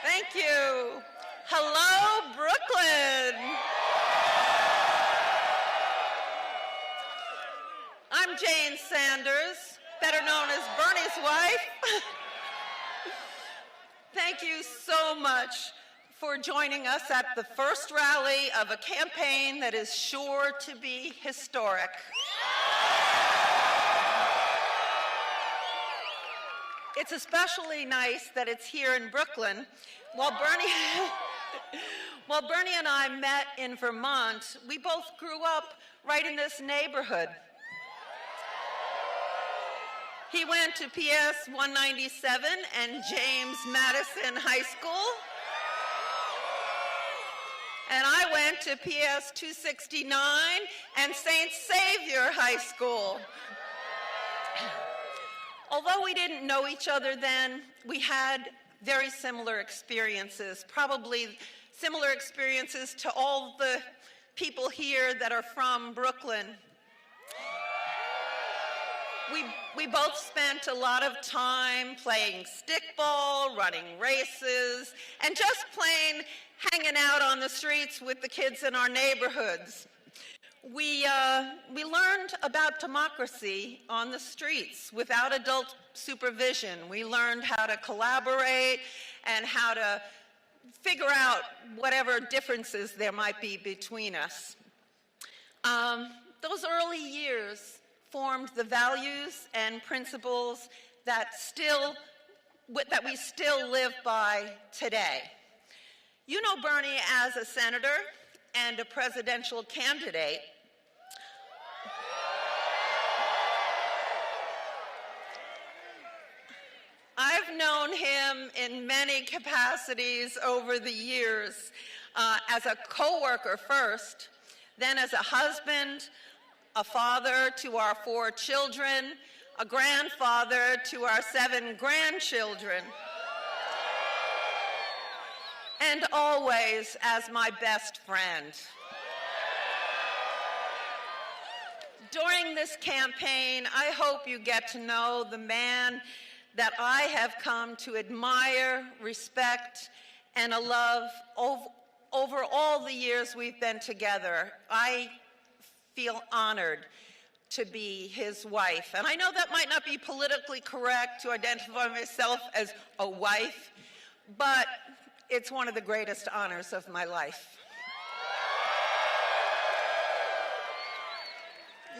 Thank you. Hello, Brooklyn. I'm Jane Sanders, better known as Bernie's wife. Thank you so much for joining us at the first rally of a campaign that is sure to be historic. It's especially nice that it's here in Brooklyn. While Bernie and I met in Vermont, we both grew up right in this neighborhood. He went to PS 197 and James Madison High School. And I went to PS 269 and St. Xavier High School. Although we didn't know each other then, we had very similar experiences, probably similar experiences to all the people here that are from Brooklyn. We both spent a lot of time playing stickball, running races, and just plain hanging out on the streets with the kids in our neighborhoods. We learned about democracy on the streets without adult supervision. We learned how to collaborate and how to figure out whatever differences there might be between us. Those early years formed the values and principles that we still live by today. You know Bernie as a senator and a presidential candidate. I've known him in many capacities over the years, as a coworker first, then as a husband, a father to our 4 children, a grandfather to our 7 grandchildren, and always as my best friend. During this campaign, I hope you get to know the man that I have come to admire, respect, and love over all the years we've been together. I feel honored to be his wife. And I know that might not be politically correct to identify myself as a wife, but it's one of the greatest honors of my life.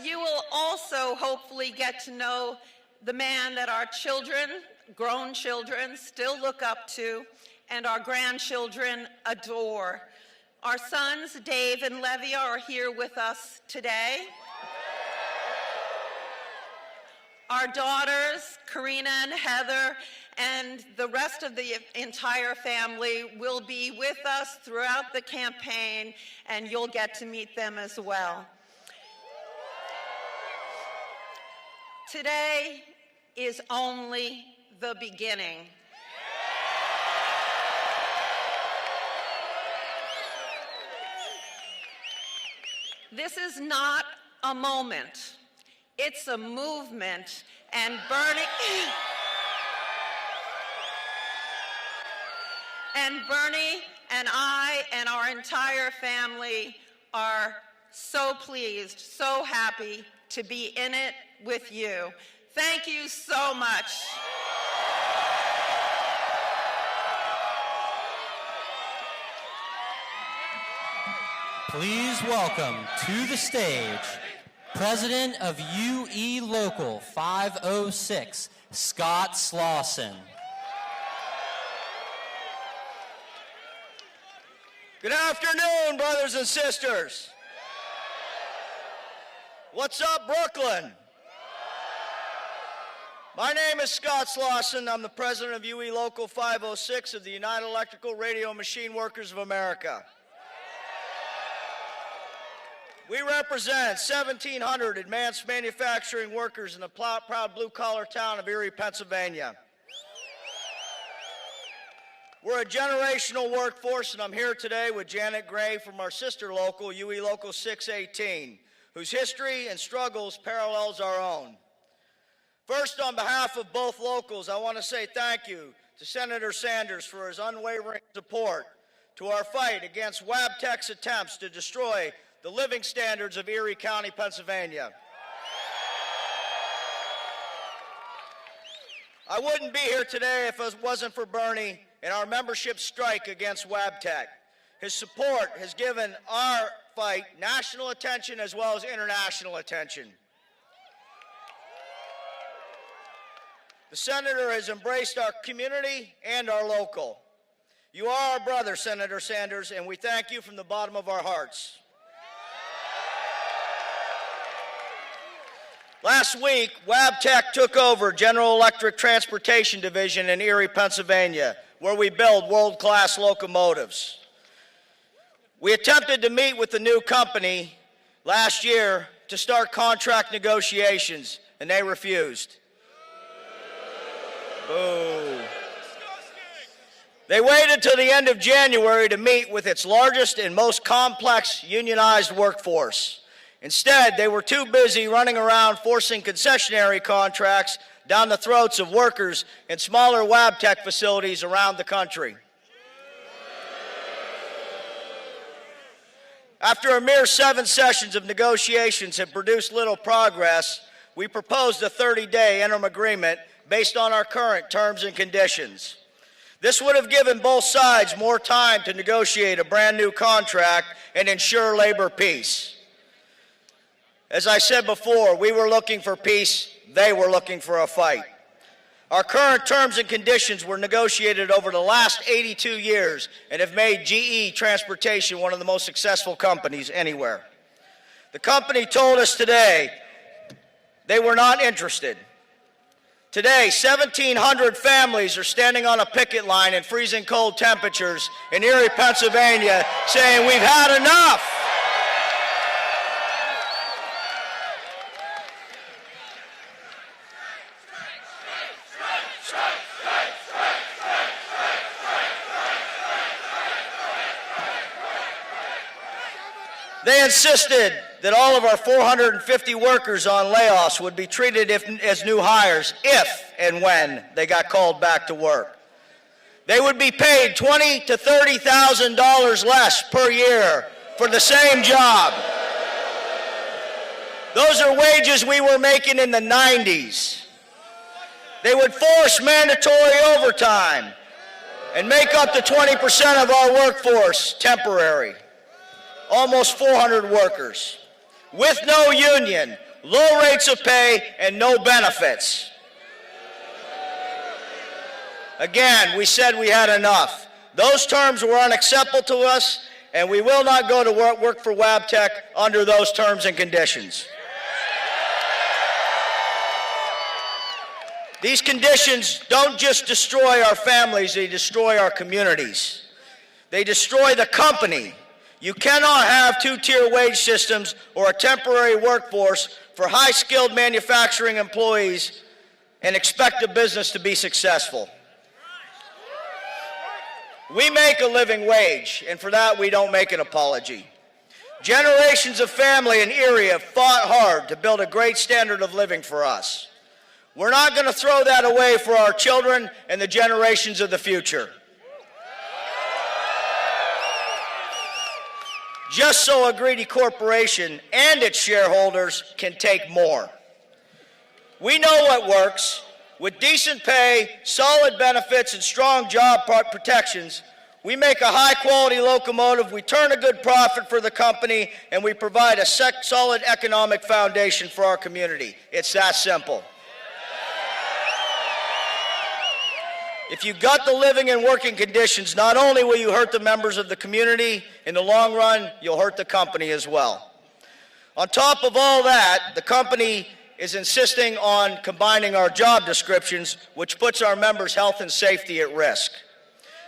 You will also hopefully get to know the man that our children, grown children, still look up to and our grandchildren adore. Our sons, Dave and Levia, are here with us today. Our daughters, Karina and Heather, and the rest of the entire family will be with us throughout the campaign, and you'll get to meet them as well. Today is only the beginning. This is not a moment. It's a movement, and Bernie and I and our entire family are so pleased, so happy to be in it with you. Thank you so much. Please welcome to the stage President of UE Local 506, Scott Slauson. Good afternoon, brothers and sisters. What's up, Brooklyn? My name is Scott Slauson. I'm the president of UE Local 506 of the United Electrical Radio Machine Workers of America. We represent 1,700 advanced manufacturing workers in the proud blue-collar town of Erie, Pennsylvania. We're a generational workforce, and I'm here today with Janet Gray from our sister local, UE Local 618, whose history and struggles parallels our own. First, on behalf of both locals, I want to say thank you to Senator Sanders for his unwavering support to our fight against Wabtec's attempts to destroy the living standards of Erie County, Pennsylvania. I wouldn't be here today if it wasn't for Bernie and our membership strike against Wabtec. His support has given our fight national attention as well as international attention. The Senator has embraced our community and our local. You are our brother, Senator Sanders, and we thank you from the bottom of our hearts. Last week, Wabtec took over General Electric Transportation Division in Erie, Pennsylvania, where we build world-class locomotives. We attempted to meet with the new company last year to start contract negotiations, and they refused. Boo. They waited till the end of January to meet with its largest and most complex unionized workforce. Instead, they were too busy running around forcing concessionary contracts down the throats of workers in smaller Wabtec facilities around the country. After a mere 7 sessions of negotiations had produced little progress, we proposed a 30-day interim agreement based on our current terms and conditions. This would have given both sides more time to negotiate a brand new contract and ensure labor peace. As I said before, we were looking for peace, they were looking for a fight. Our current terms and conditions were negotiated over the last 82 years and have made GE Transportation one of the most successful companies anywhere. The company told us today they were not interested. Today, 1,700 families are standing on a picket line in freezing cold temperatures in Erie, Pennsylvania, saying we've had enough. They insisted that all of our 450 workers on layoffs would be treated as new hires if and when they got called back to work. They would be paid $20,000 to $30,000 less per year for the same job. Those are wages we were making in the 90s. They would force mandatory overtime and make up to 20% of our workforce temporary. Almost 400 workers, with no union, low rates of pay, and no benefits. Again, we said we had enough. Those terms were unacceptable to us, and we will not go to work for Wabtec under those terms and conditions. These conditions don't just destroy our families, they destroy our communities. They destroy the company. You cannot have two-tier wage systems or a temporary workforce for high-skilled manufacturing employees and expect a business to be successful. We make a living wage, and for that we don't make an apology. Generations of family in Erie have fought hard to build a great standard of living for us. We're not going to throw that away for our children and the generations of the future. Just so a greedy corporation and its shareholders can take more. We know what works. With decent pay, solid benefits, and strong job protections, we make a high-quality locomotive, we turn a good profit for the company, and we provide a solid economic foundation for our community. It's that simple. If you gut the living and working conditions, not only will you hurt the members of the community, in the long run, you'll hurt the company as well. On top of all that, the company is insisting on combining our job descriptions, which puts our members' health and safety at risk.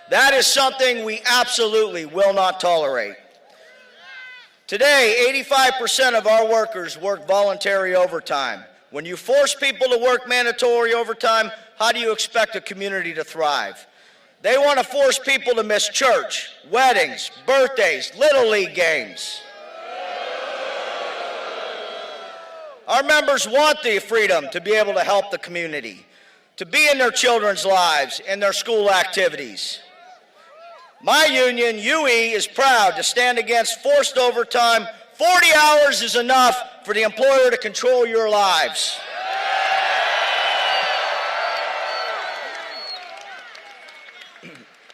That is something we absolutely will not tolerate. Today, 85% of our workers work voluntary overtime. When you force people to work mandatory overtime, how do you expect a community to thrive? They want to force people to miss church, weddings, birthdays, Little League games. Our members want the freedom to be able to help the community. to be in their children's lives and their school activities. My union, UE, is proud to stand against forced overtime. 40 hours is enough for the employer to control your lives.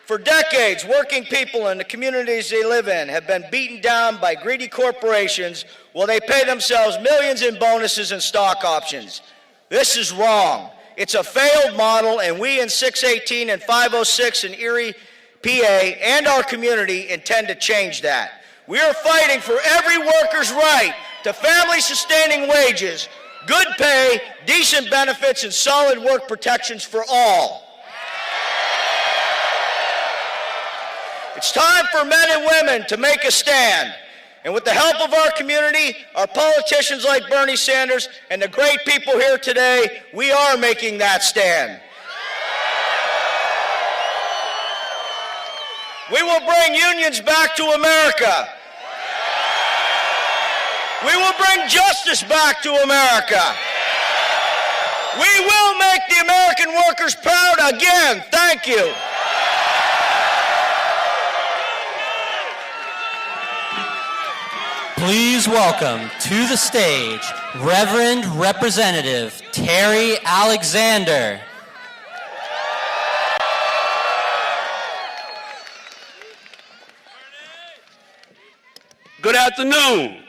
For decades, working people in the communities they live in have been beaten down by greedy corporations while they pay themselves millions in bonuses and stock options. This is wrong. It's a failed model, and we in 618 and 506 in Erie, PA, and our community intend to change that. We are fighting for every worker's right to family-sustaining wages, good pay, decent benefits, and solid work protections for all. It's time for men and women to make a stand. And with the help of our community, our politicians like Bernie Sanders, and the great people here today, we are making that stand. We will bring unions back to America. We will bring justice back to America. We will make the American workers proud again. Thank you. Please welcome to the stage Reverend Representative Terry Alexander. Good afternoon.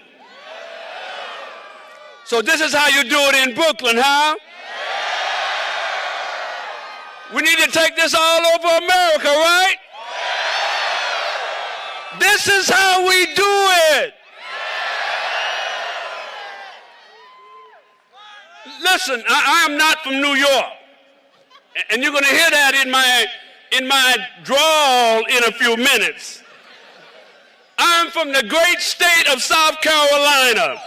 So this is how you do it in Brooklyn, huh? We need to take this all over America, right? This is how we do it. Listen, I am not from New York, and you're going to hear that in my drawl in a few minutes. I'm from the great state of South Carolina.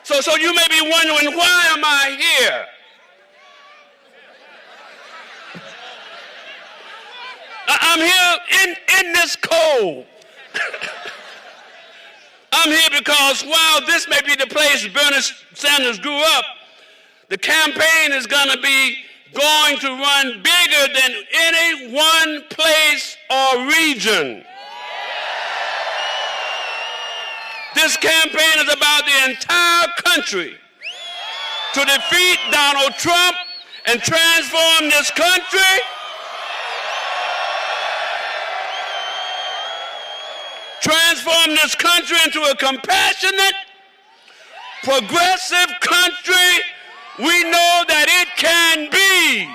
So you may be wondering, why am I here? I'm here in this cold. I'm here because while this may be the place Bernie Sanders grew up, the campaign is going to be going to run bigger than any one place or region. This campaign is about the entire country to defeat Donald Trump and transform this country into a compassionate, progressive country we know that it can be.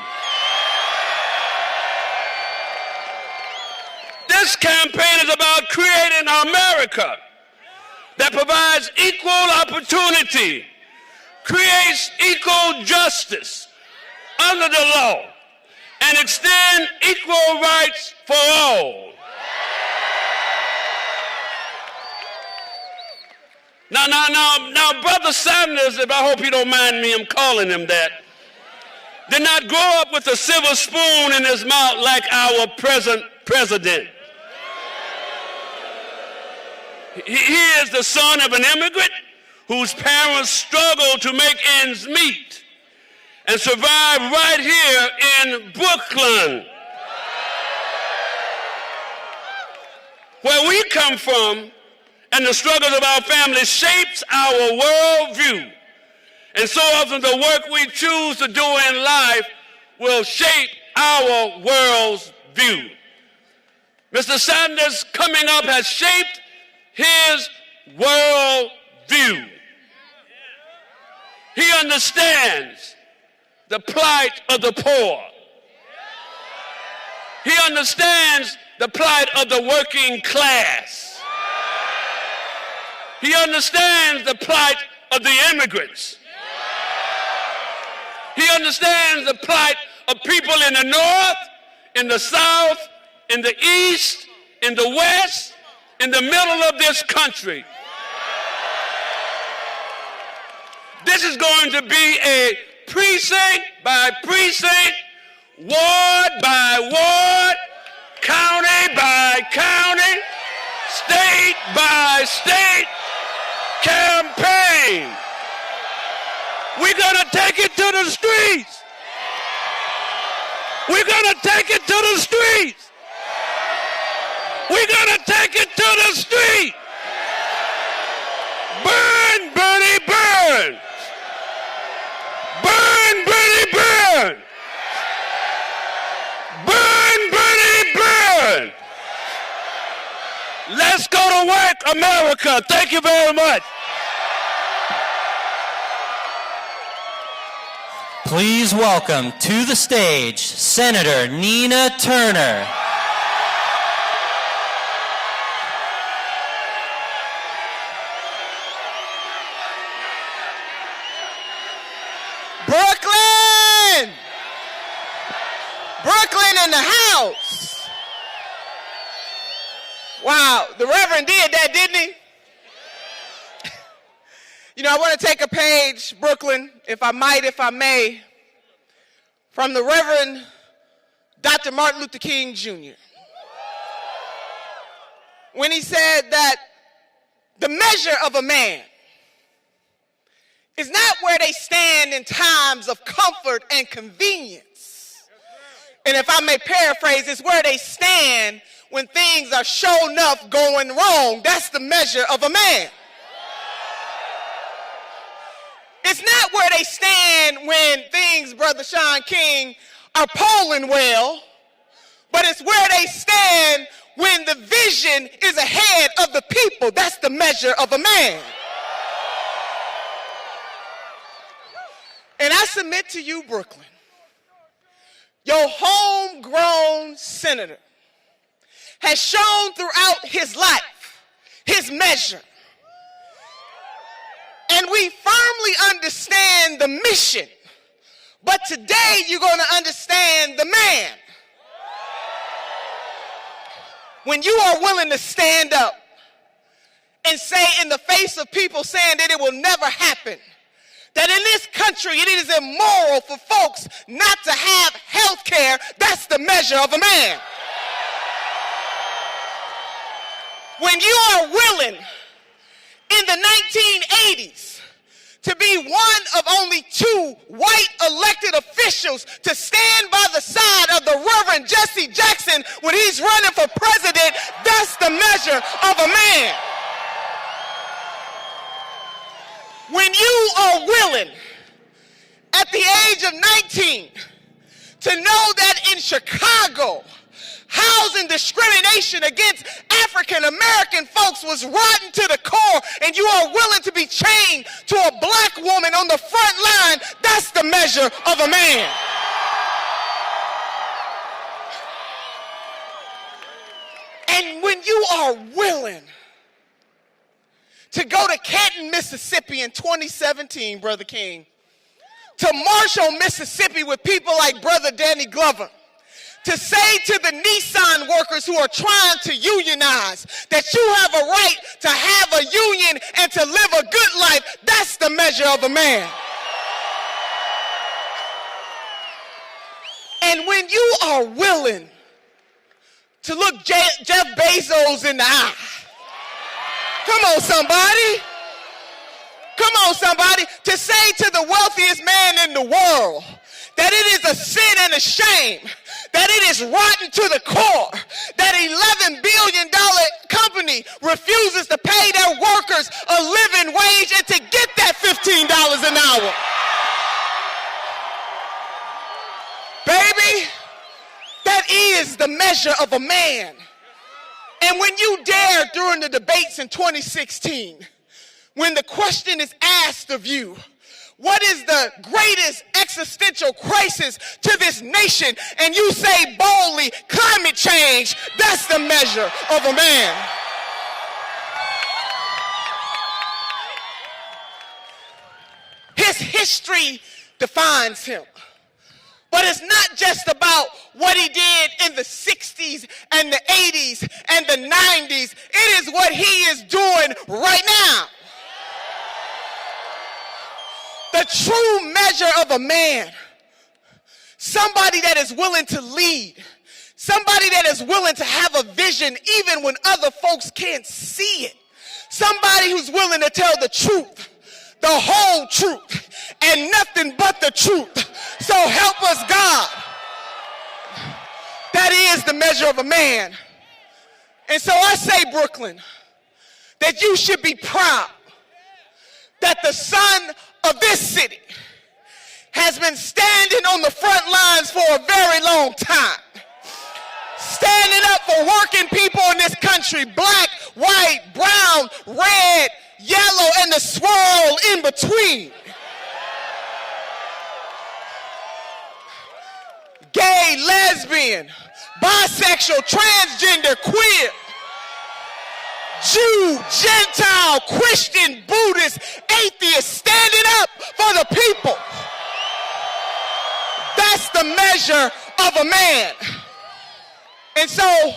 This campaign is about creating an America that provides equal opportunity, creates equal justice under the law, and extend equal rights for all. Now, Brother Sanders, if I hope you don't mind me, I'm calling him that, did not grow up with a silver spoon in his mouth like our present president. He is the son of an immigrant whose parents struggled to make ends meet and survive right here in Brooklyn. Where we come from, and the struggles of our family shapes our worldview. And so often the work we choose to do in life will shape our world's view. Mr. Sanders coming up has shaped his world view. He understands the plight of the poor. He understands the plight of the working class. He understands the plight of the immigrants. He understands the plight of people in the North, in the South, in the East, in the West, in the middle of this country. This is going to be a precinct by precinct, ward by ward, county by county, state by state campaign. We're going to take it to the streets. We're going to take it to the streets. We're going to take it to the street. Burn, Bernie, burn. Burn, Bernie, burn. Burn, Bernie, burn. Let's go to work, America. Thank you very much. Please welcome to the stage Senator Nina Turner. Brooklyn! Brooklyn in the house. Wow, the Reverend did that, didn't he? You know, I want to take a page, Brooklyn, if I may, from the Reverend Dr. Martin Luther King Jr. When he said that the measure of a man is not where they stand in times of comfort and convenience. And if I may paraphrase, it's where they stand when things are sure enough going wrong. That's the measure of a man. It's not where they stand when things, Brother Sean King, are polling well, but it's where they stand when the vision is ahead of the people. That's the measure of a man. And I submit to you, Brooklyn, your homegrown senator has shown throughout his life his measure. And we firmly understand the mission, but today you're going to understand the man. When you are willing to stand up and say in the face of people saying that it will never happen, that in this country it is immoral for folks not to have health care, that's the measure of a man. When you are willing in the 1980s to be one of only 2 white elected officials to stand by the side of the Reverend Jesse Jackson when he's running for president, that's the measure of a man. When you are willing at the age of 19 to know that in Chicago, housing discrimination against African American folks was rotten to the core, and you are willing to be chained to a black woman on the front line, that's the measure of a man. And when you are willing to go to Canton, Mississippi in 2017, Brother King, to Marshall, Mississippi with people like Brother Danny Glover, to say to the Nissan workers who are trying to unionize that you have a right to have a union and to live a good life, that's the measure of a man. And when you are willing to look Jeff Bezos in the eye, come on somebody, to say to the wealthiest man in the world that it is a sin and a shame, that it is rotten to the core, that $11 billion company refuses to pay their workers a living wage and to get that $15 an hour. Baby, that is the measure of a man. And when you dare during the debates in 2016, when the question is asked of you, what is the greatest existential crisis to this nation? And you say boldly, climate change, that's the measure of a man. His history defines him. But it's not just about what he did in the 60s and the 80s and the 90s. It is what he is doing right now. The true measure of a man, somebody that is willing to lead, somebody that is willing to have a vision even when other folks can't see it, somebody who's willing to tell the truth, the whole truth, and nothing but the truth. So help us, God. That is the measure of a man. And so I say, Brooklyn, that you should be proud that the son of this city has been standing on the front lines for a very long time. Standing up for working people in this country, black, white, brown, red, yellow, and the swirl in between. Gay, lesbian, bisexual, transgender, queer, Jew, Gentile, Christian, Buddhist, atheist, standing up for the people. That's the measure of a man. And so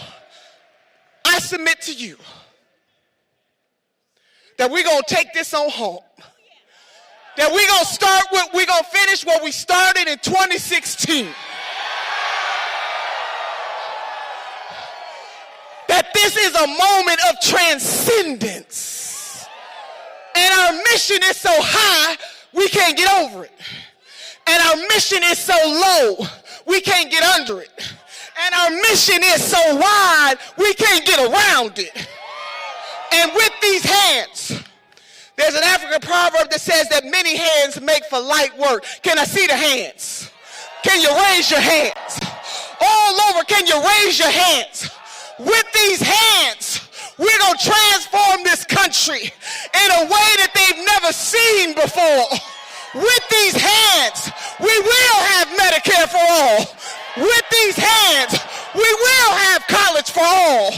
I submit to you that we're going to take this on home. That we're going to finish what we started in 2016. That this is a moment of transcendence. And our mission is so high, we can't get over it. And our mission is so low, we can't get under it. And our mission is so wide, we can't get around it. And with these hands, there's an African proverb that says that many hands make for light work. Can I see the hands? Can you raise your hands? All over, can you raise your hands? With these hands, we're going to transform this country in a way that they've never seen before. With these hands, we will have Medicare for all. With these hands, we will have college for all.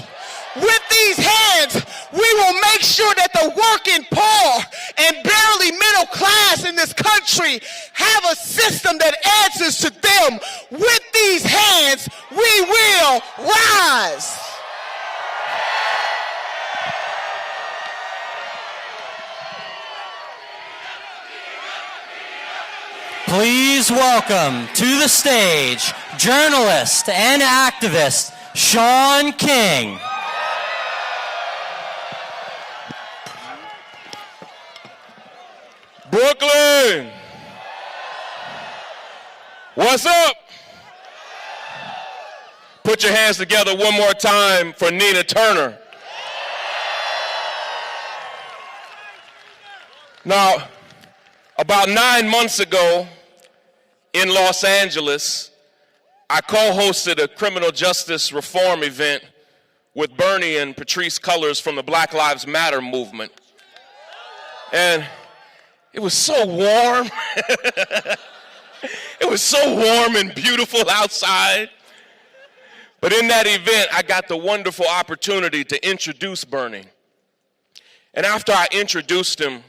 With these hands, we will make sure that the working poor and barely middle class in this country have a system that answers to them. With these hands, we will rise. Please welcome to the stage journalist and activist Shaun King. Brooklyn, what's up? Put your hands together one more time for Nina Turner. Now, about 9 months ago in Los Angeles, I co-hosted a criminal justice reform event with Bernie and Patrisse Cullors from the Black Lives Matter movement. And it was so warm. It was so warm and beautiful outside. But in that event, I got the wonderful opportunity to introduce Bernie. And after I introduced him,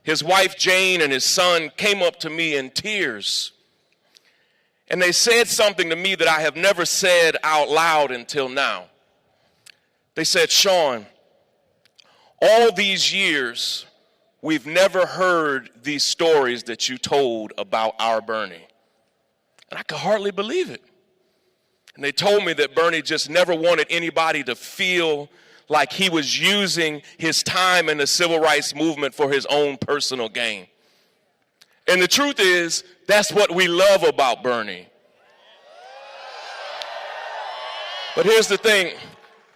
his wife Jane and his son came up to me in tears. And they said something to me that I have never said out loud until now. They said, Shaun, all these years, we've never heard these stories that you told about our Bernie. And I could hardly believe it. And they told me that Bernie just never wanted anybody to feel like he was using his time in the civil rights movement for his own personal gain. And the truth is, that's what we love about Bernie. But here's the thing.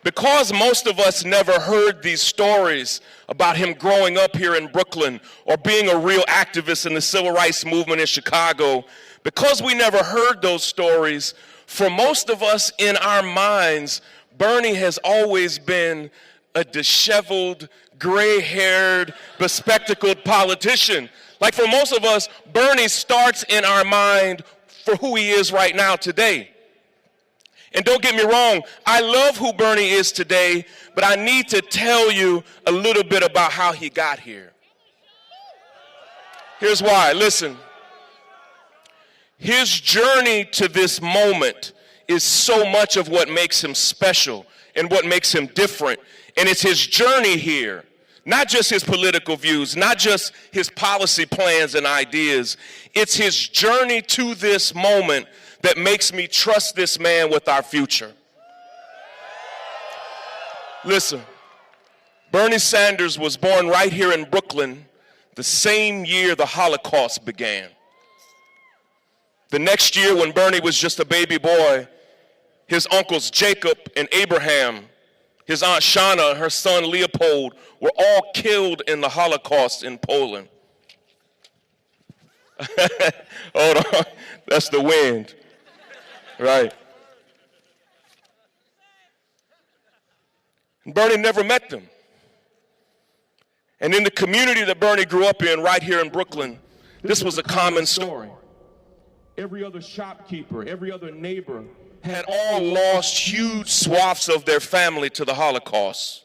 Because most of us never heard these stories about him growing up here in Brooklyn or being a real activist in the civil rights movement in Chicago, because we never heard those stories, for most of us in our minds, Bernie has always been a disheveled, gray-haired, bespectacled politician. Like for most of us, Bernie starts in our mind for who he is right now today. And don't get me wrong, I love who Bernie is today, but I need to tell you a little bit about how he got here. Here's why. Listen. His journey to this moment is so much of what makes him special and what makes him different. And it's his journey here, not just his political views, not just his policy plans and ideas. It's his journey to this moment that makes me trust this man with our future. Listen, Bernie Sanders was born right here in Brooklyn the same year the Holocaust began. The next year, when Bernie was just a baby boy, his uncles Jacob and Abraham, his aunt Shauna, and her son Leopold were all killed in the Holocaust in Poland. Hold on, that's the wind, right? And Bernie never met them. And in the community that Bernie grew up in, right here in Brooklyn, this was a common story. Every other shopkeeper, every other neighbor had all lost huge swaths of their family to the Holocaust.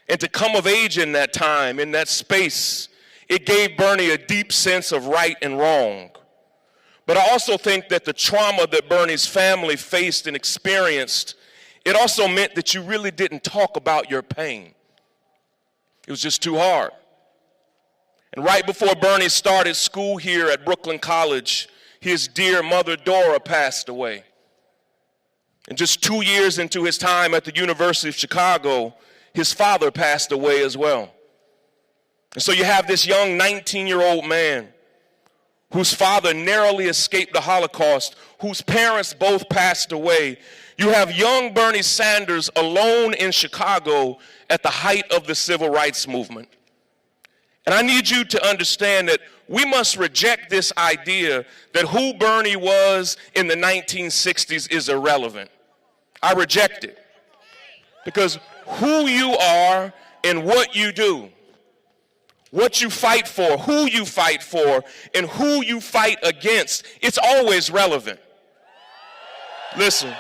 And to come of age in that time, in that space, it gave Bernie a deep sense of right and wrong. But I also think that the trauma that Bernie's family faced and experienced, it also meant that you really didn't talk about your pain. It was just too hard. And right before Bernie started school here at Brooklyn College, his dear mother Dora passed away. And just 2 years into his time at the University of Chicago, his father passed away as well. And so you have this young 19-year-old man whose father narrowly escaped the Holocaust, whose parents both passed away. You have young Bernie Sanders alone in Chicago at the height of the civil rights movement. And I need you to understand that we must reject this idea that who Bernie was in the 1960s is irrelevant. I reject it. Because who you are and what you do, what you fight for, who you fight for, and who you fight against, it's always relevant. Listen,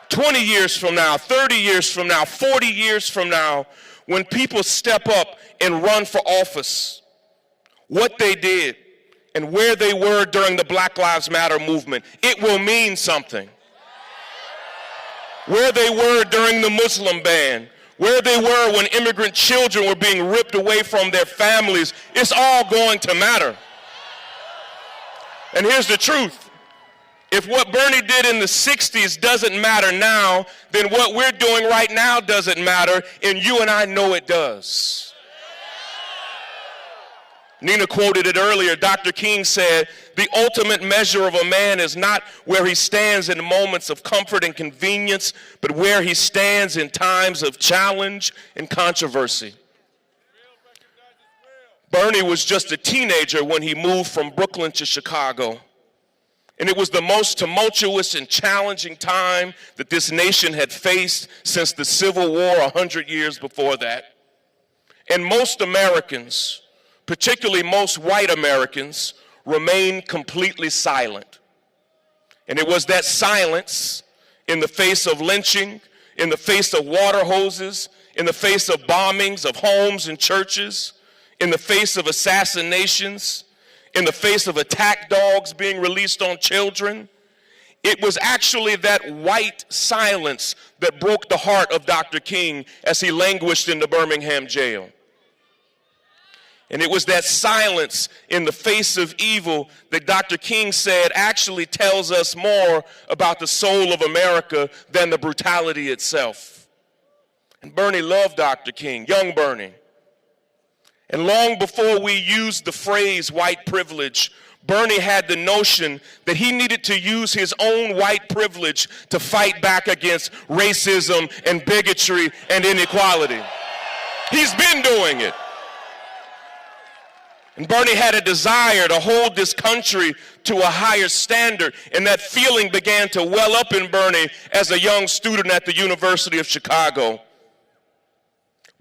20 years from now, 30 years from now, 40 years from now, when people step up and run for office, what they did and where they were during the Black Lives Matter movement, it will mean something. Where they were during the Muslim ban, where they were when immigrant children were being ripped away from their families, it's all going to matter. And here's the truth. If what Bernie did in the 60s doesn't matter now, then what we're doing right now doesn't matter, and you and I know it does. Nina quoted it earlier. Dr. King said, "The ultimate measure of a man is not where he stands in moments of comfort and convenience, but where he stands in times of challenge and controversy." Bernie was just a teenager when he moved from Brooklyn to Chicago. And it was the most tumultuous and challenging time that this nation had faced since the Civil War 100 years before that. And most Americans, particularly most white Americans, remained completely silent. And it was that silence in the face of lynching, in the face of water hoses, in the face of bombings of homes and churches, in the face of assassinations, in the face of attack dogs being released on children. It was actually that white silence that broke the heart of Dr. King as he languished in the Birmingham jail. And it was that silence in the face of evil that Dr. King said actually tells us more about the soul of America than the brutality itself. And Bernie loved Dr. King, young Bernie. And long before we used the phrase white privilege, Bernie had the notion that he needed to use his own white privilege to fight back against racism and bigotry and inequality. He's been doing it. And Bernie had a desire to hold this country to a higher standard, and that feeling began to well up in Bernie as a young student at the University of Chicago.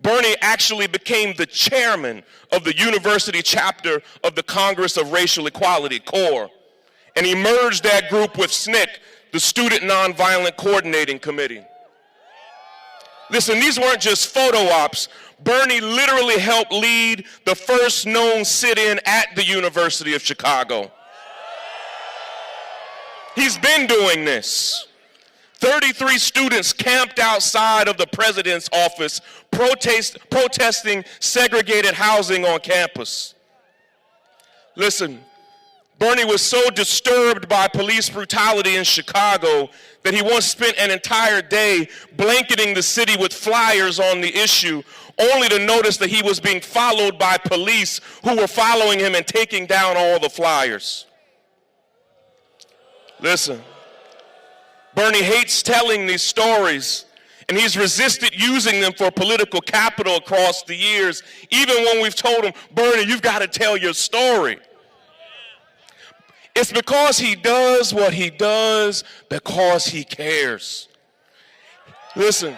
Bernie actually became the chairman of the university chapter of the Congress of Racial Equality, CORE, and he merged that group with SNCC, the Student Nonviolent Coordinating Committee. Listen, these weren't just photo ops. Bernie literally helped lead the first known sit-in at the University of Chicago. He's been doing this. 33 students camped outside of the president's office protesting segregated housing on campus. Listen, Bernie was so disturbed by police brutality in Chicago that he once spent an entire day blanketing the city with flyers on the issue, only to notice that he was being followed by police who were following him and taking down all the flyers. Listen, Bernie hates telling these stories, and he's resisted using them for political capital across the years, even when we've told him, Bernie, you've got to tell your story. It's because he does what he does because he cares. Listen,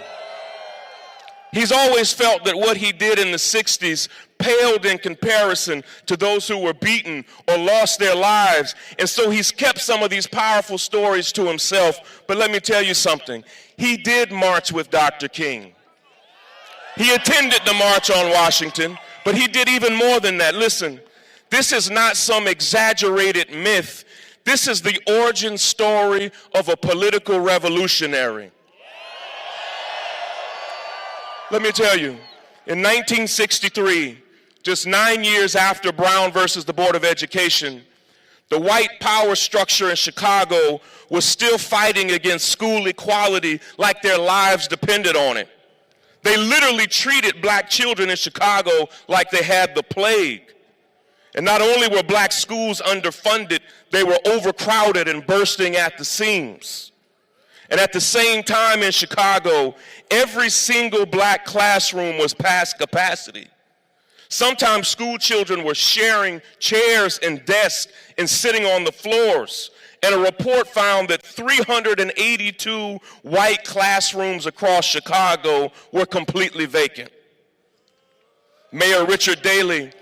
he's always felt that what he did in the 60s paled in comparison to those who were beaten or lost their lives. And so he's kept some of these powerful stories to himself. But let me tell you something. He did march with Dr. King. He attended the March on Washington, but he did even more than that. Listen, this is not some exaggerated myth. This is the origin story of a political revolutionary. Let me tell you, in 1963, just 9 years after Brown versus the Board of Education, the white power structure in Chicago was still fighting against school equality like their lives depended on it. They literally treated black children in Chicago like they had the plague. And not only were black schools underfunded, they were overcrowded and bursting at the seams. And at the same time in Chicago, every single black classroom was past capacity. Sometimes school children were sharing chairs and desks and sitting on the floors. And a report found that 382 white classrooms across Chicago were completely vacant. Mayor Richard Daley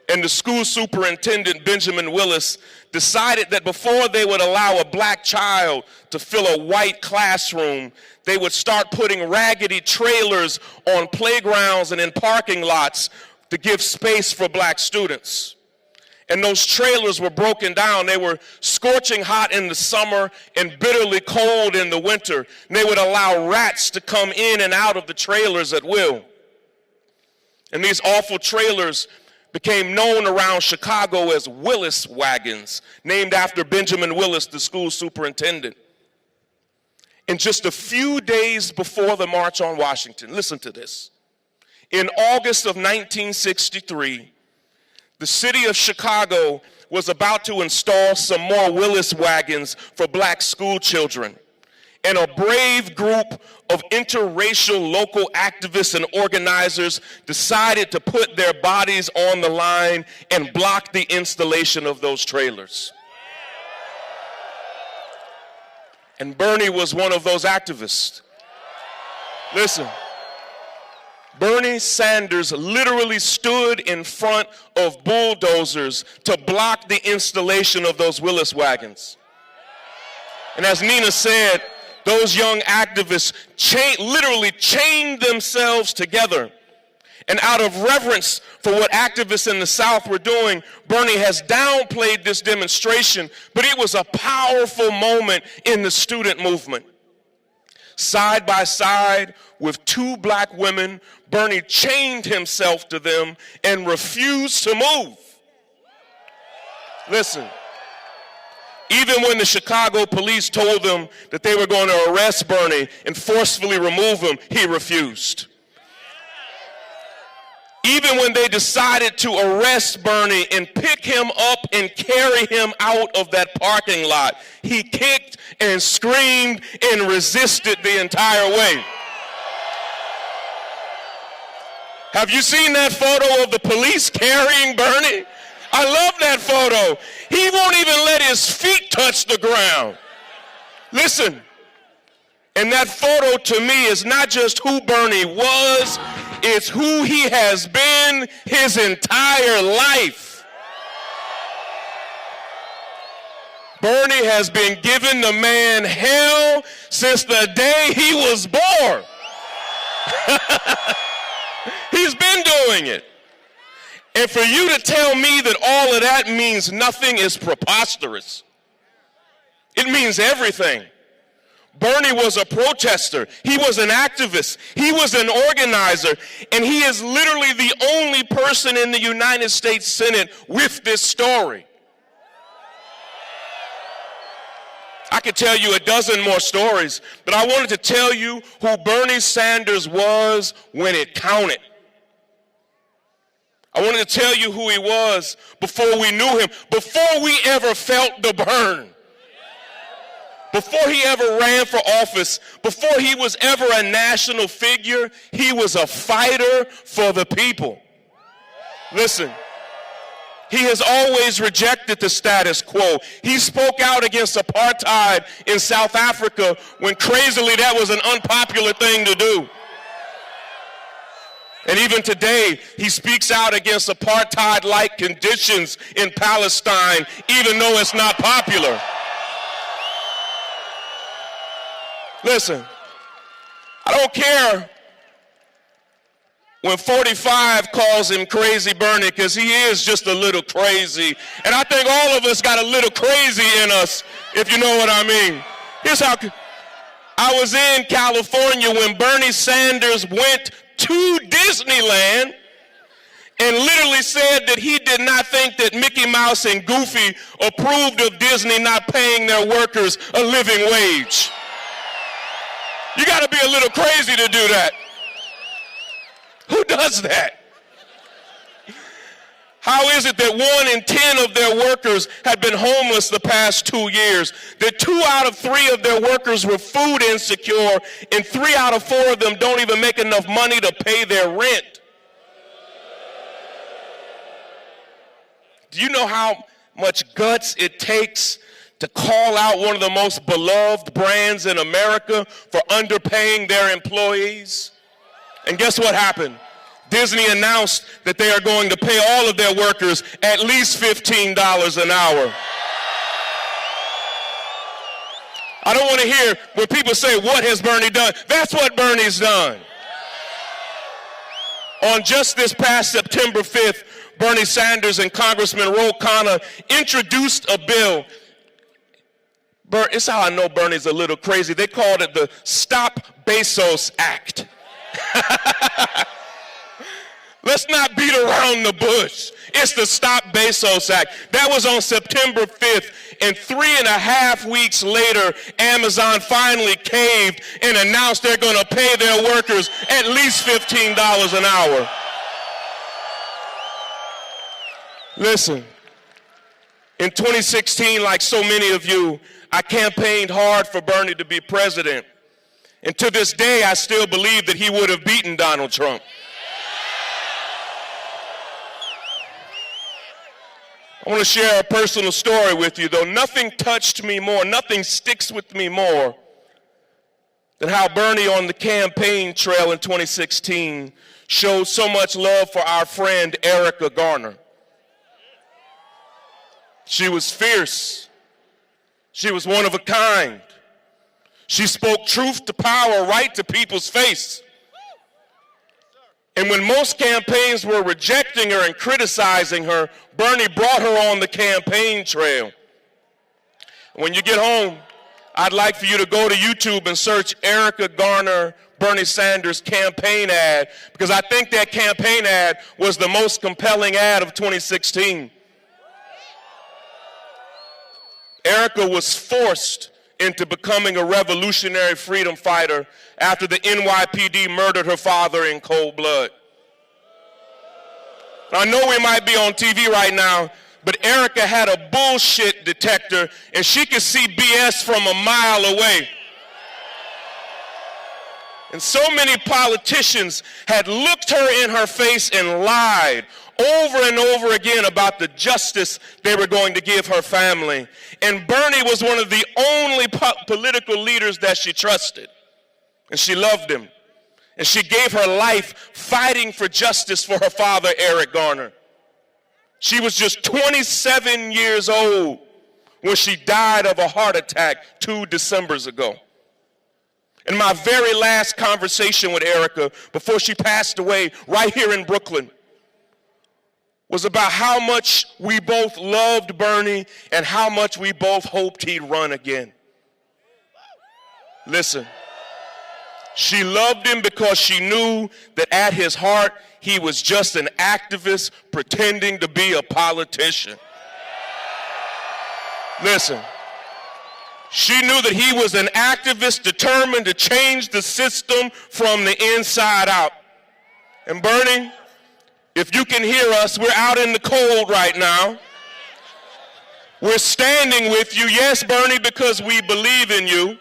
and the school superintendent, Benjamin Willis, decided that before they would allow a black child to fill a white classroom, they would start putting raggedy trailers on playgrounds and in parking lots to give space for black students. And those trailers were broken down. They were scorching hot in the summer and bitterly cold in the winter. And they would allow rats to come in and out of the trailers at will. And these awful trailers became known around Chicago as Willis wagons, named after Benjamin Willis, the school superintendent. And just a few days before the March on Washington, listen to this. In August of 1963, the city of Chicago was about to install some more Willis wagons for black school children. And a brave group of interracial local activists and organizers decided to put their bodies on the line and block the installation of those trailers. And Bernie was one of those activists. Listen, Bernie Sanders literally stood in front of bulldozers to block the installation of those Willis wagons. And as Nina said, those young activists literally chained themselves together. And out of reverence for what activists in the South were doing, Bernie has downplayed this demonstration, but it was a powerful moment in the student movement. Side by side with two black women, Bernie chained himself to them and refused to move. Listen. Even when the Chicago police told them that they were going to arrest Bernie and forcefully remove him, he refused. Even when they decided to arrest Bernie and pick him up and carry him out of that parking lot, he kicked and screamed and resisted the entire way. Have you seen that photo of the police carrying Bernie? I love that photo. He won't even let his feet touch the ground. Listen, and that photo to me is not just who Bernie was, it's who he has been his entire life. Bernie has been giving the man hell since the day he was born. He's been doing it. And for you to tell me that all of that means nothing is preposterous. It means everything. Bernie was a protester. He was an activist. He was an organizer. And he is literally the only person in the United States Senate with this story. I could tell you a dozen more stories, but I wanted to tell you who Bernie Sanders was when it counted. I wanted to tell you who he was before we knew him, before we ever felt the burn, before he ever ran for office, before he was ever a national figure. He was a fighter for the people. Listen, he has always rejected the status quo. He spoke out against apartheid in South Africa when crazily that was an unpopular thing to do. And even today, he speaks out against apartheid-like conditions in Palestine, even though it's not popular. Listen, I don't care when 45 calls him Crazy Bernie, because he is just a little crazy. And I think all of us got a little crazy in us, if you know what I mean. Here's how I was in California when Bernie Sanders went to Disneyland and literally said that he did not think that Mickey Mouse and Goofy approved of Disney not paying their workers a living wage. You got to be a little crazy to do that. Who does that? How is it that 1 in 10 of their workers had been homeless the past 2 years? That 2 out of 3 of their workers were food insecure, and 3 out of 4 of them don't even make enough money to pay their rent? Do you know how much guts it takes to call out one of the most beloved brands in America for underpaying their employees? And guess what happened? Disney announced that they are going to pay all of their workers at least $15 an hour. I don't want to hear when people say, what has Bernie done? That's what Bernie's done. On just this past September 5th, Bernie Sanders and Congressman Ro Khanna introduced a bill. It's how I know Bernie's a little crazy. They called it the Stop Bezos Act. Let's not beat around the bush. It's the Stop Bezos Act. That was on September 5th, and 3.5 weeks later, Amazon finally caved and announced they're going to pay their workers at least $15 an hour. Listen, in 2016, like so many of you, I campaigned hard for Bernie to be president. And to this day, I still believe that he would have beaten Donald Trump. I want to share a personal story with you, though. Nothing touched me more, nothing sticks with me more than how Bernie on the campaign trail in 2016 showed so much love for our friend Erica Garner. She was fierce. She was one of a kind. She spoke truth to power right to people's face. And when most campaigns were rejecting her and criticizing her, Bernie brought her on the campaign trail. When you get home, I'd like for you to go to YouTube and search Erica Garner, Bernie Sanders campaign ad, because I think that campaign ad was the most compelling ad of 2016. Erica was forced into becoming a revolutionary freedom fighter after the NYPD murdered her father in cold blood. I know we might be on TV right now, but Erica had a bullshit detector, and she could see BS from a mile away. And so many politicians had looked her in her face and lied over and over again about the justice they were going to give her family. And Bernie was one of the only political leaders that she trusted. And she loved him. And she gave her life fighting for justice for her father, Eric Garner. She was just 27 years old when she died of a heart attack 2 Decembers ago. And my very last conversation with Erica before she passed away right here in Brooklyn was about how much we both loved Bernie and how much we both hoped he'd run again. Listen, she loved him because she knew that at his heart, he was just an activist pretending to be a politician. Listen, She knew that he was an activist determined to change the system from the inside out. And Bernie, if you can hear us, we're out in the cold right now. We're standing with you. Yes, Bernie, because we believe in you.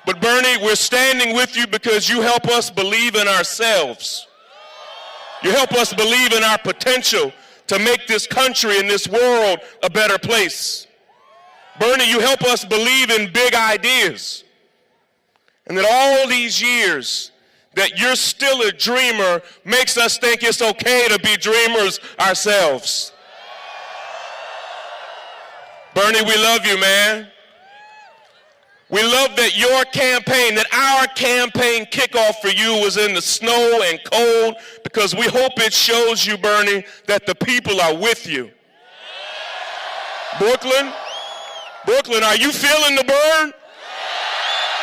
But Bernie, we're standing with you because you help us believe in ourselves. You help us believe in our potential to make this country and this world a better place. Bernie, you help us believe in big ideas. And that all these years that you're still a dreamer makes us think it's okay to be dreamers ourselves. Bernie, we love you, man. We love that your campaign, that our campaign kickoff for you was in the snow and cold, because we hope it shows you, Bernie, that the people are with you. Brooklyn, are you feeling the burn?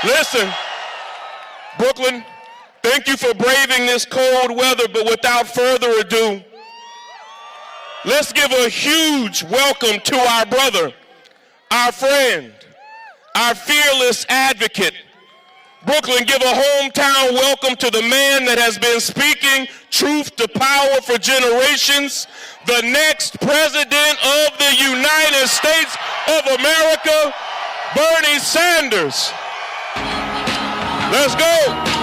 Listen, Brooklyn, thank you for braving this cold weather, but without further ado, let's give a huge welcome to our brother, our friend, our fearless advocate. Brooklyn, give a hometown welcome to the man that has been speaking truth to power for generations, the next president of the United States of America, Bernie Sanders. Let's go.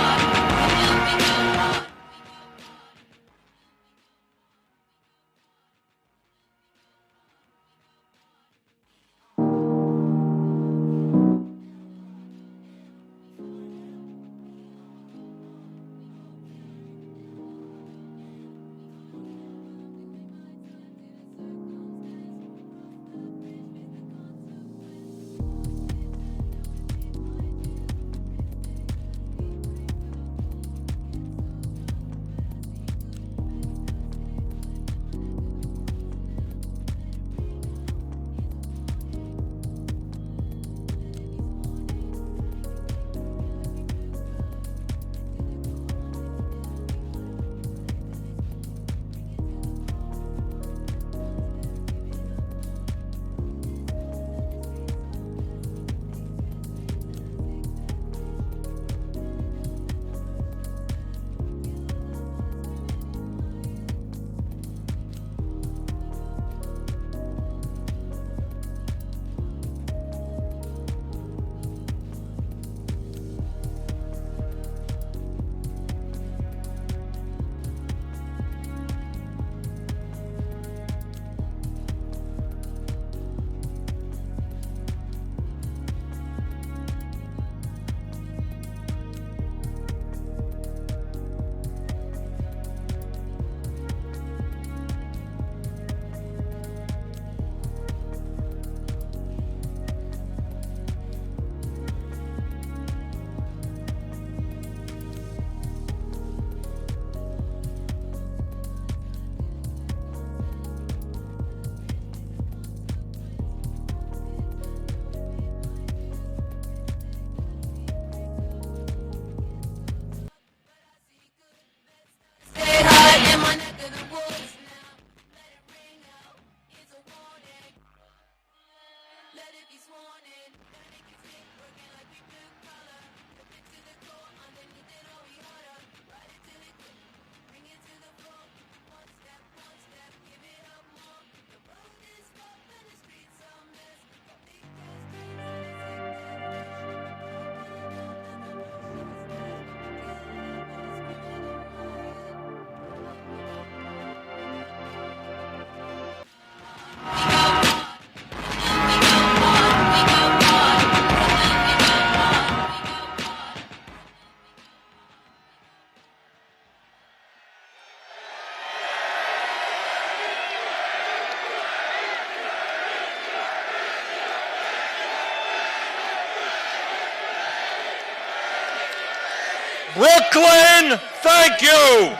Brooklyn, thank you.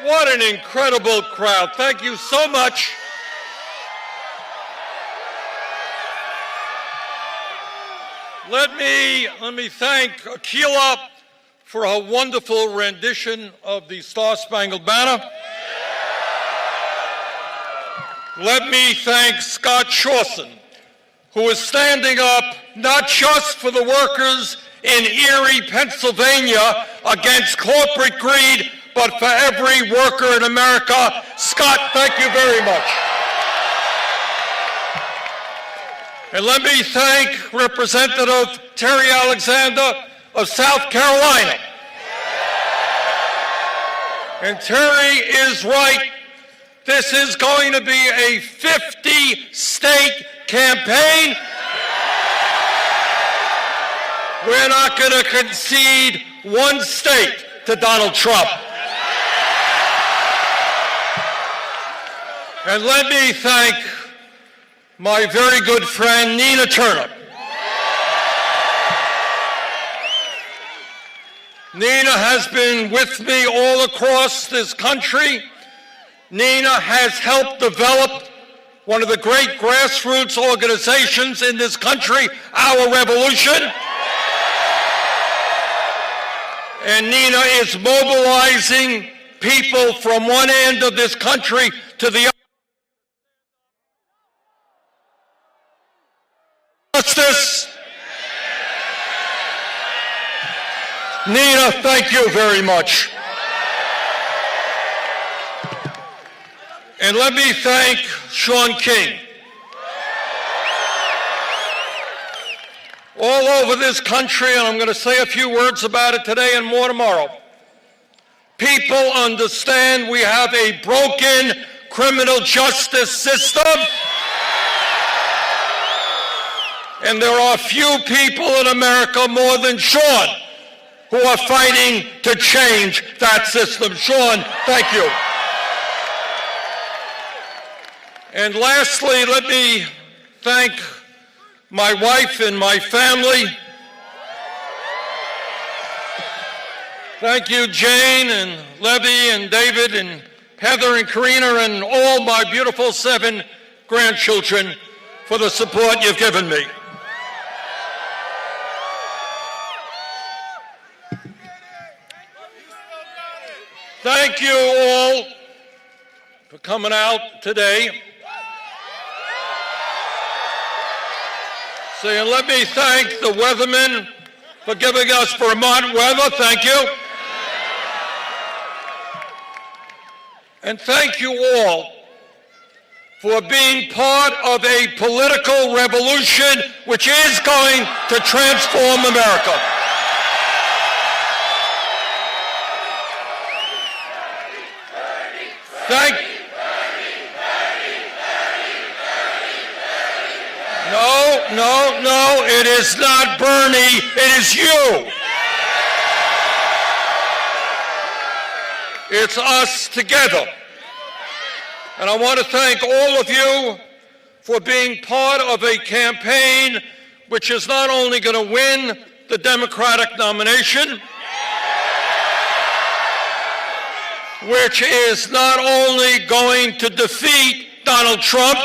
What an incredible crowd. Thank you so much. Let me thank Akila for a wonderful rendition of the Star-Spangled Banner. let me thank Scott Shawson, who is standing up not just for the workers in Erie, Pennsylvania against corporate greed, but for every worker in America. Scott, thank you very much. And let me thank Representative Terry Alexander of South Carolina. And Terry is right. This is going to be a 50-state campaign. We're not going to concede one state to Donald Trump. And let me thank my very good friend, Nina Turner. Nina has been with me all across this country. Nina has helped develop one of the great grassroots organizations in this country, Our Revolution. And Nina is mobilizing people from one end of this country to the other. Justice. Nina, thank you very much. And let me thank Sean King. All over this country, and I'm going to say a few words about it today and more tomorrow, people understand we have a broken criminal justice system. And there are few people in America more than Sean who are fighting to change that system. Sean, thank you. And lastly, let me thank my wife and my family. Thank you, Jane and Levy and David and Heather and Karina and all my beautiful 7 grandchildren for the support you've given me. Thank you all for coming out today. So let me thank the weathermen for giving us Vermont weather. Thank you. And thank you all for being part of a political revolution which is going to transform America. Thank you. No, it is not Bernie, it is you. It's us together. And I want to thank all of you for being part of a campaign which is not only going to win the Democratic nomination, which is not only going to defeat Donald Trump,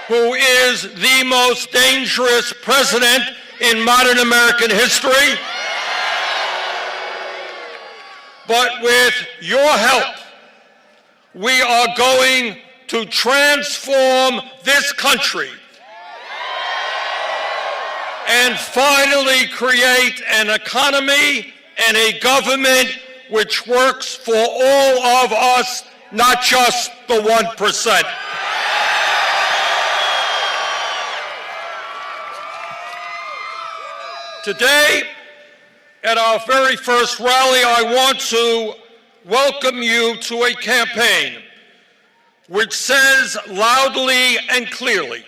who is the most dangerous president in modern American history, but with your help, we are going to transform this country and finally create an economy and a government which works for all of us, not just the 1%. Today, at our very first rally, I want to welcome you to a campaign which says loudly and clearly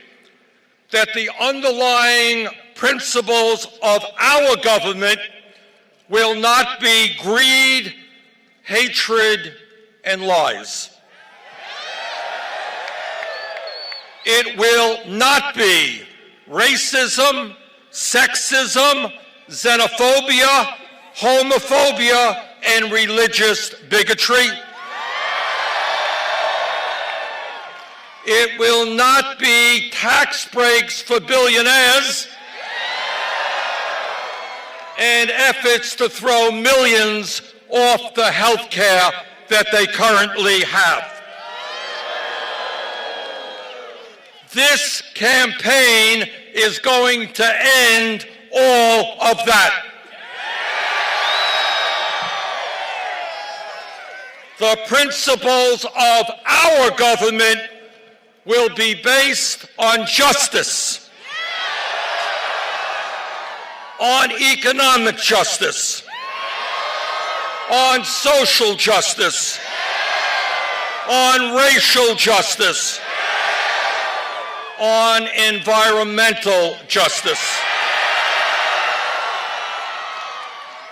that the underlying principles of our government will not be greed, hatred, and lies. It will not be racism, sexism, xenophobia, homophobia, and religious bigotry. It will not be tax breaks for billionaires and efforts to throw millions off the health care that they currently have. This campaign is going to end all of that. The principles of our government will be based on justice, on economic justice, on social justice, on racial justice, on environmental justice.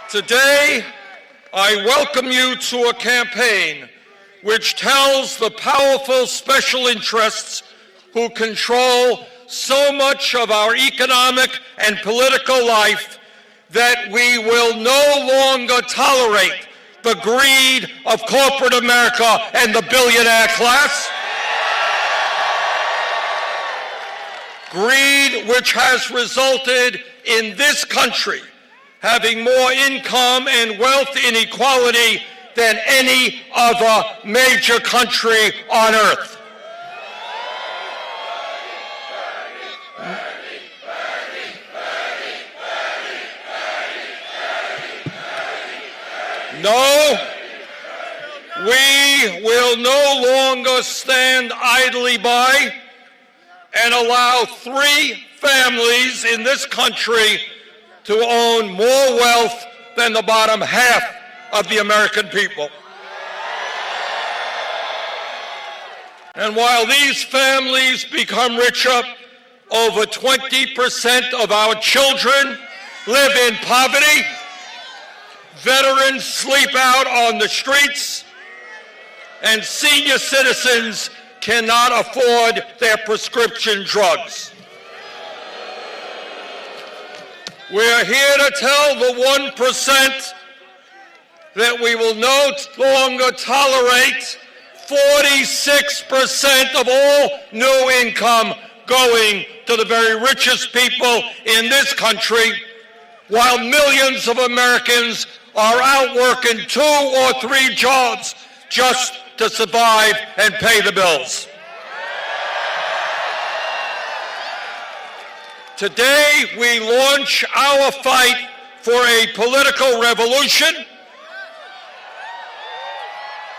Today, I welcome you to a campaign which tells the powerful special interests who control so much of our economic and political life that we will no longer tolerate the greed of corporate America and the billionaire class. Greed which has resulted in this country having more income and wealth inequality than any other major country on earth. No, we will no longer stand idly by and allow 3 families in this country to own more wealth than the bottom half of the American people. And while these families become richer, over 20% of our children live in poverty, veterans sleep out on the streets, and senior citizens cannot afford their prescription drugs. We're here to tell the 1% that we will no longer tolerate 46% of all new income going to the very richest people in this country, while millions of Americans are out working 2 or 3 jobs just to survive and pay the bills. Today, we launch our fight for a political revolution,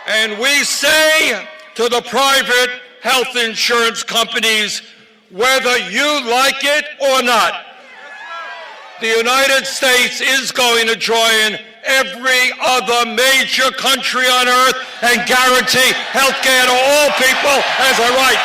and we say to the private health insurance companies, whether you like it or not, the United States is going to join every other major country on earth and guarantee health care to all people as a right.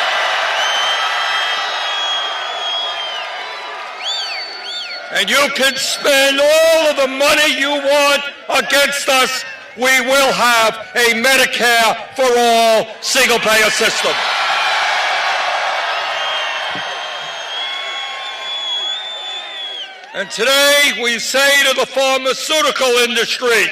And you can spend all of the money you want against us. We will have a Medicare for all single-payer system. And today we say to the pharmaceutical industry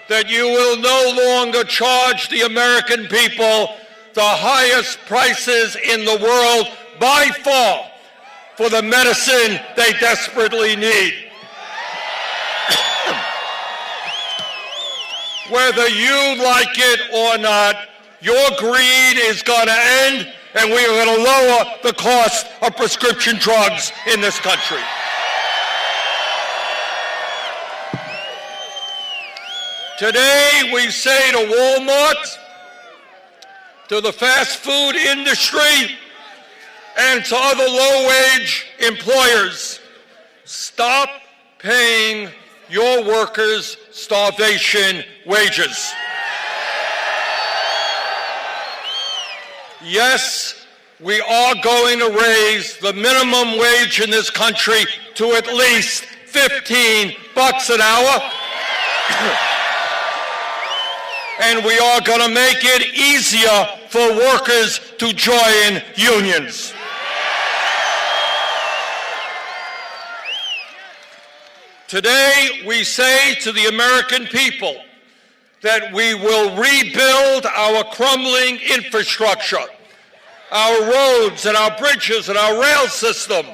that you will no longer charge the American people the highest prices in the world by far for the medicine they desperately need. Whether you like it or not, your greed is going to end, and we are going to lower the cost of prescription drugs in this country. Today, we say to Walmart, to the fast food industry, and to other low-wage employers, stop paying your workers starvation wages. Yes, we are going to raise the minimum wage in this country to at least $15 an hour. And we are going to make it easier for workers to join unions. Today, we say to the American people that we will rebuild our crumbling infrastructure, our roads and our bridges and our rail system,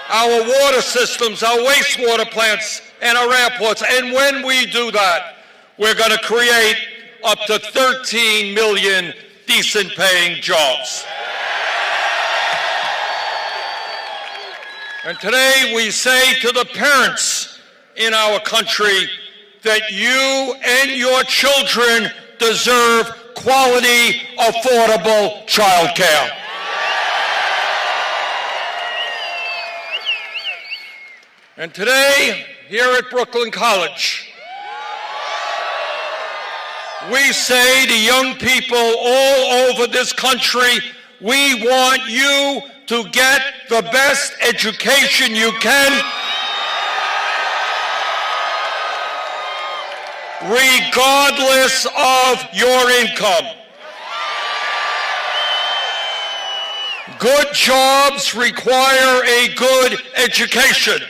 our water systems, our wastewater plants, and our airports. And when we do that, we're going to create up to 13 million decent-paying jobs. And today we say to the parents in our country that you and your children deserve quality, affordable child care. And today, here at Brooklyn College, we say to young people all over this country, we want you to get the best education you can, regardless of your income. Good jobs require a good education.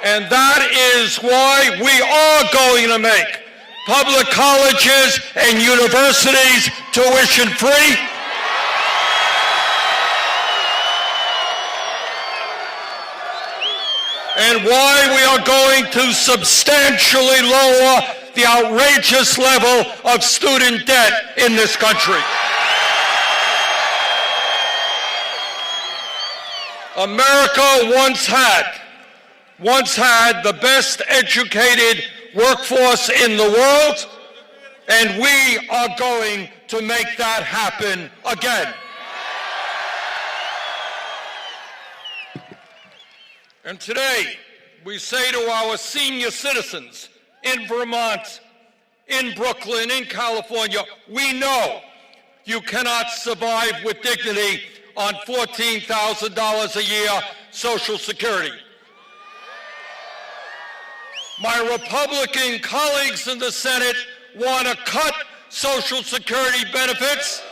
And that is why we are going to make public colleges and universities tuition free. And why we are going to substantially lower the outrageous level of student debt in this country. America once had the best educated workforce in the world, and we are going to make that happen again. And today, we say to our senior citizens in Vermont, in Brooklyn, in California, we know you cannot survive with dignity on $14,000 a year Social Security. My Republican colleagues in the Senate want to cut Social Security benefits.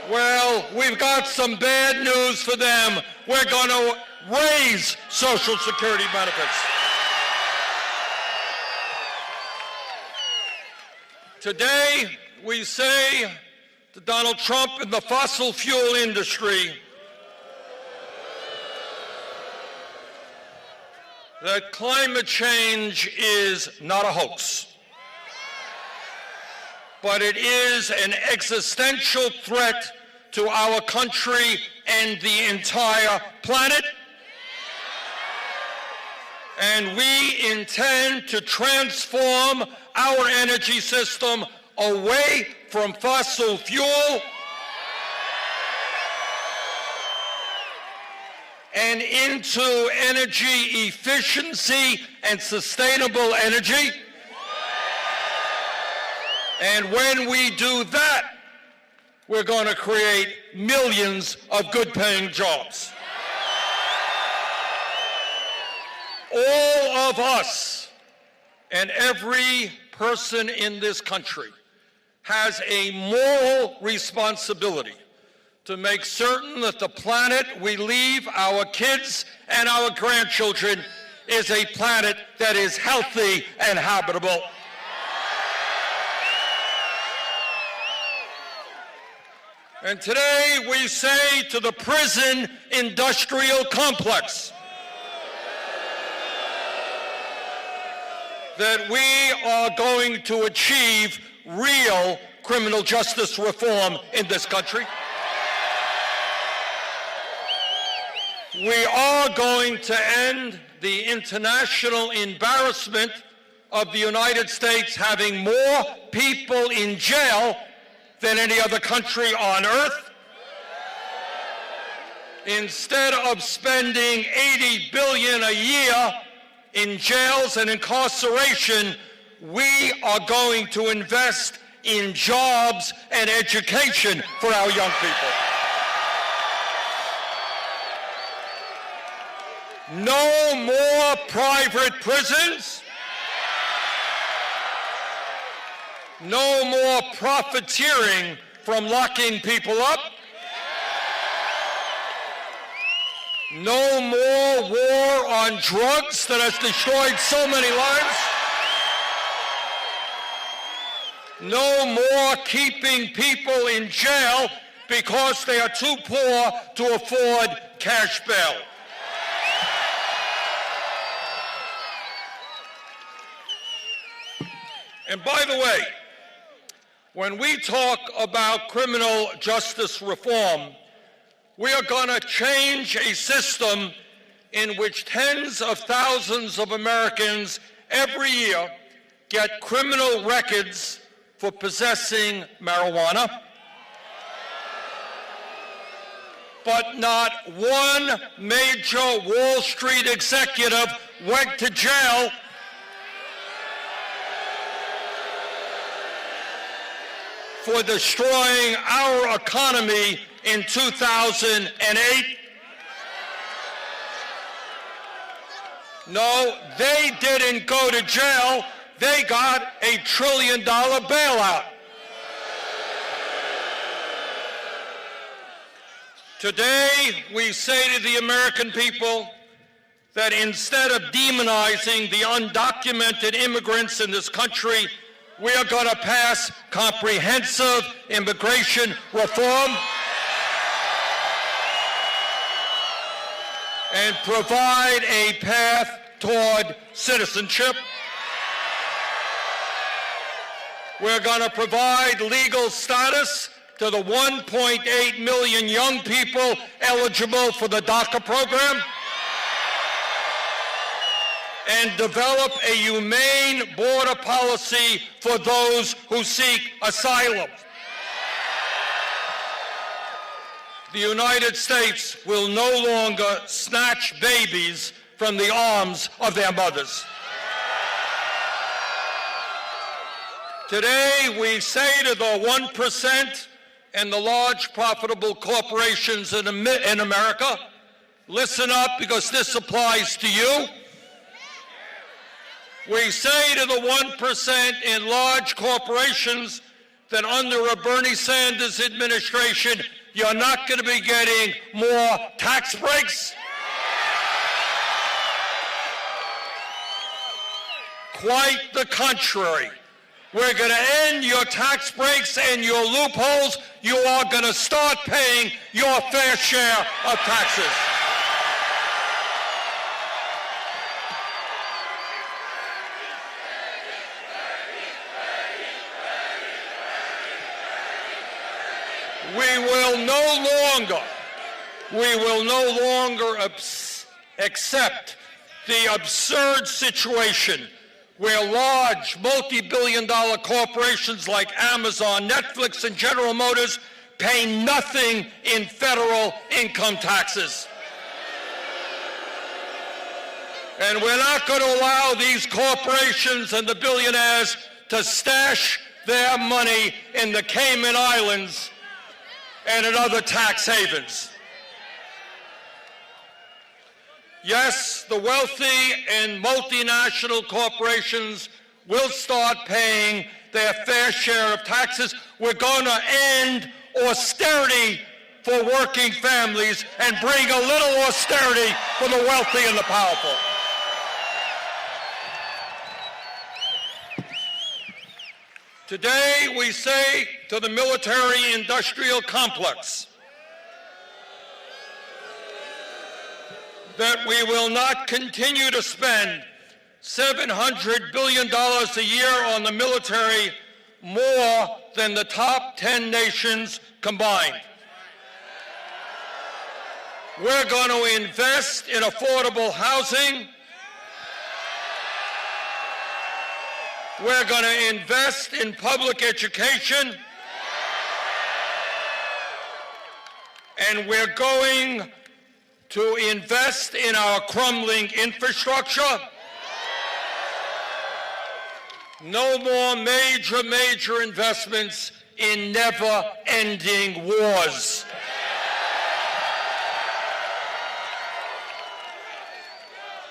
Well, we've got some bad news for them. We're going to raise Social Security benefits. Today, we say to Donald Trump and the fossil fuel industry that climate change is not a hoax, but it is an existential threat to our country and the entire planet. And we intend to transform our energy system away from fossil fuel and into energy efficiency and sustainable energy. And when we do that, we're going to create millions of good-paying jobs. All of us and every person in this country has a moral responsibility to make certain that the planet we leave our kids and our grandchildren is a planet that is healthy and habitable. And today we say to the prison industrial complex that we are going to achieve real criminal justice reform in this country. We are going to end the international embarrassment of the United States having more people in jail than any other country on earth. Instead of spending $80 billion a year in jails and incarceration, we are going to invest in jobs and education for our young people. No more private prisons. No more profiteering from locking people up. No more war on drugs that has destroyed so many lives. No more keeping people in jail because they are too poor to afford cash bail. And by the way, when we talk about criminal justice reform, We are going to change a system in which tens of thousands of Americans every year get criminal records for possessing marijuana, but not one major Wall Street executive went to jail for destroying our economy in 2008. No, they didn't go to jail. They got a $1 trillion bailout. Today, we say to the American people that instead of demonizing the undocumented immigrants in this country, we are going to pass comprehensive immigration reform and provide a path toward citizenship. We're going to provide legal status to the 1.8 million young people eligible for the DACA program and develop a humane border policy for those who seek asylum. The United States will no longer snatch babies from the arms of their mothers. Today, we say to the 1% and the large profitable corporations in America, listen up because this applies to you. We say to the 1% in large corporations that under a Bernie Sanders administration, you're not going to be getting more tax breaks. Quite the contrary. We're going to end your tax breaks and your loopholes. You are going to start paying your fair share of taxes. We will no longer accept the absurd situation where large multi-billion-dollar corporations like Amazon, Netflix, and General Motors pay nothing in federal income taxes. And we're not going to allow these corporations and the billionaires to stash their money in the Cayman Islands and in other tax havens. Yes, the wealthy and multinational corporations will start paying their fair share of taxes. We're going to end austerity for working families and bring a little austerity for the wealthy and the powerful. Today, we say to the military-industrial complex that we will not continue to spend $700 billion a year on the military, more than the top 10 nations combined. We're going to invest in affordable housing. We're going to invest in public education. And we're going to invest in our crumbling infrastructure. No more major investments in never-ending wars.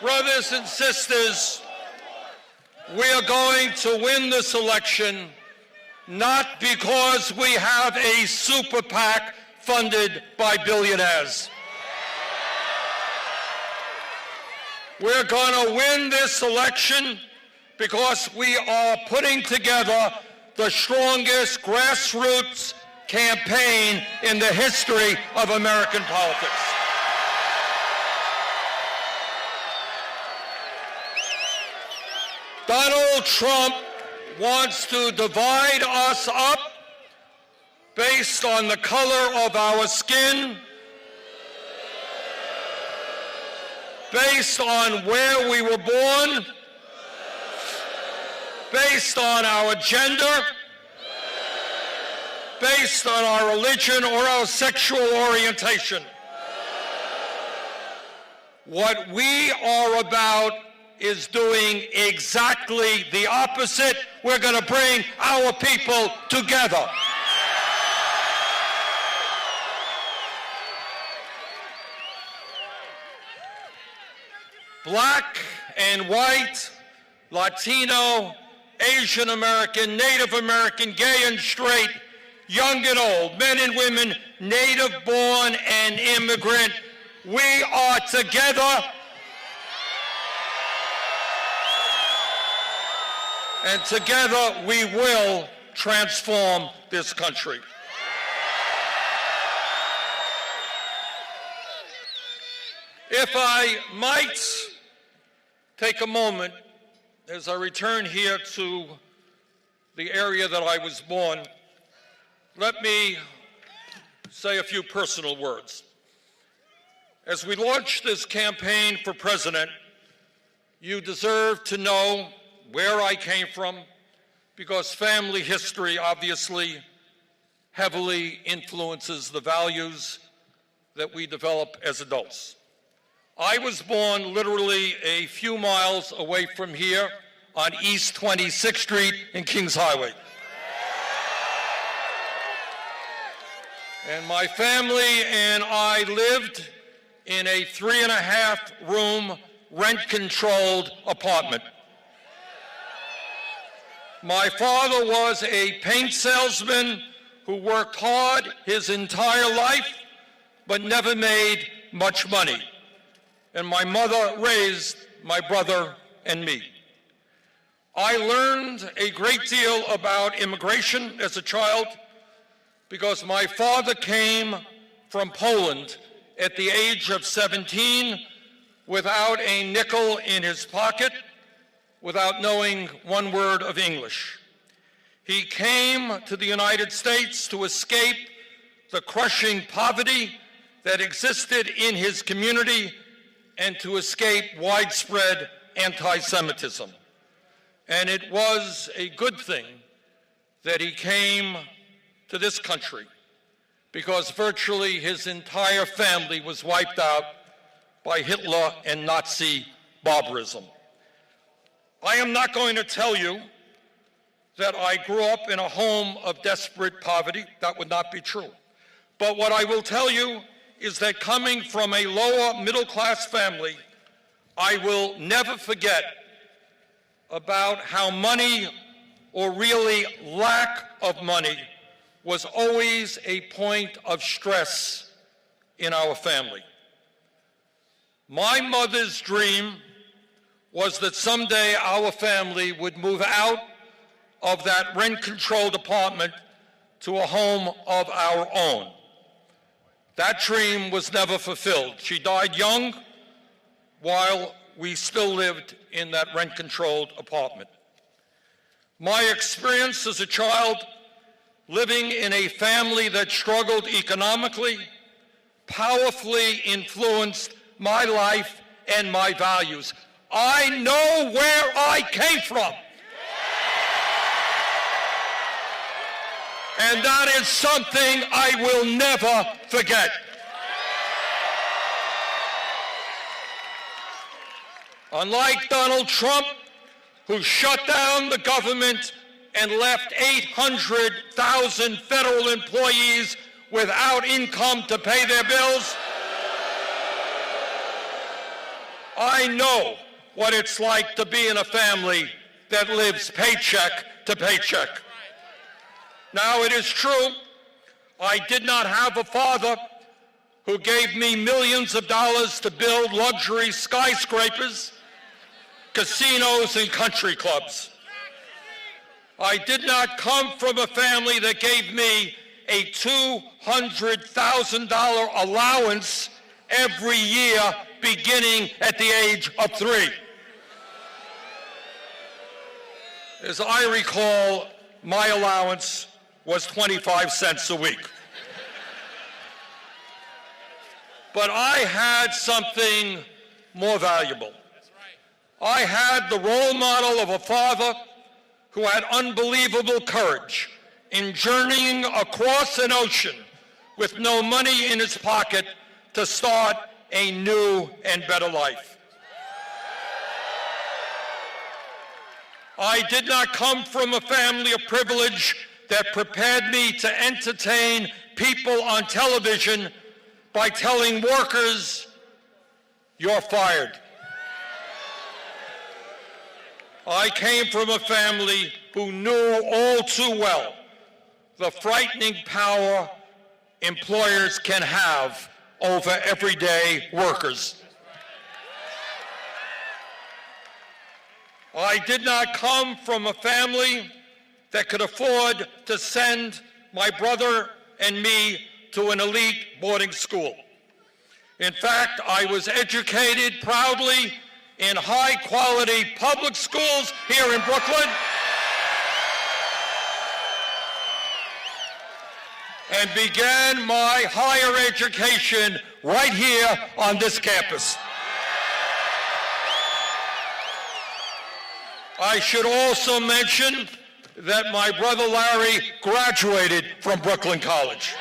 Brothers and sisters, we are going to win this election not because we have a super PAC funded by billionaires. We're going to win this election because we are putting together the strongest grassroots campaign in the history of American politics. Donald Trump wants to divide us up based on the color of our skin, based on where we were born, based on our gender, based on our religion or our sexual orientation. What we are about is doing exactly the opposite. We're going to bring our people together. Black and white, Latino, Asian American, Native American, gay and straight, young and old, men and women, native born and immigrant, we are together. And together we will transform this country. If I might take a moment as I return here to the area that I was born, let me say a few personal words. As we launch this campaign for president, you deserve to know where I came from, because family history obviously heavily influences the values that we develop as adults. I was born literally a few miles away from here on East 26th Street in Kings Highway. And my family and I lived in a 3.5-room rent-controlled apartment. My father was a paint salesman who worked hard his entire life, but never made much money. And my mother raised my brother and me. I learned a great deal about immigration as a child because my father came from Poland at the age of 17 without a nickel in his pocket, without knowing one word of English. He came to the United States to escape the crushing poverty that existed in his community and to escape widespread anti-Semitism. And it was a good thing that he came to this country because virtually his entire family was wiped out by Hitler and Nazi barbarism. I am not going to tell you that I grew up in a home of desperate poverty. That would not be true. But what I will tell you is that coming from a lower middle-class family, I will never forget about how money, or really lack of money, was always a point of stress in our family. My mother's dream was that someday our family would move out of that rent-controlled apartment to a home of our own. That dream was never fulfilled. She died young while we still lived in that rent-controlled apartment. My experience as a child living in a family that struggled economically powerfully influenced my life and my values. I know where I came from. And that is something I will never forget. Unlike Donald Trump, who shut down the government and left 800,000 federal employees without income to pay their bills, I know what it's like to be in a family that lives paycheck to paycheck. Now, it is true, I did not have a father who gave me millions of dollars to build luxury skyscrapers, casinos, and country clubs. I did not come from a family that gave me a $200,000 allowance every year beginning at the age of 3. As I recall, my allowance was 25 cents a week. But I had something more valuable. I had the role model of a father who had unbelievable courage in journeying across an ocean with no money in his pocket to start a new and better life. I did not come from a family of privilege that prepared me to entertain people on television by telling workers, "You're fired." I came from a family who knew all too well the frightening power employers can have over everyday workers. I did not come from a family that could afford to send my brother and me to an elite boarding school. In fact, I was educated proudly in high-quality public schools here in Brooklyn and began my higher education right here on this campus. I should also mention that my brother Larry graduated from Brooklyn College.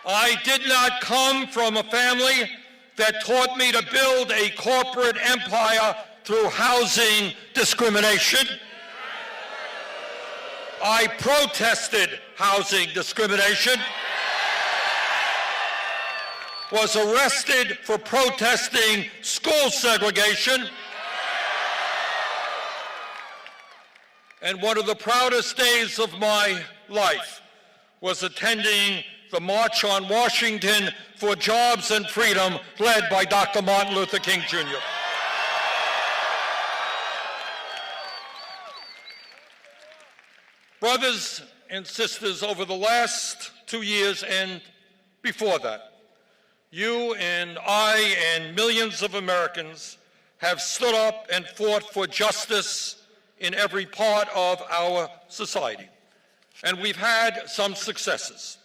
I did not come from a family that taught me to build a corporate empire through housing discrimination. I protested housing discrimination, was arrested for protesting school segregation, and one of the proudest days of my life was attending the March on Washington for Jobs and Freedom led by Dr. Martin Luther King Jr. Brothers and sisters, over the last 2 years and before that, you and I and millions of Americans have stood up and fought for justice in every part of our society. And we've had some successes.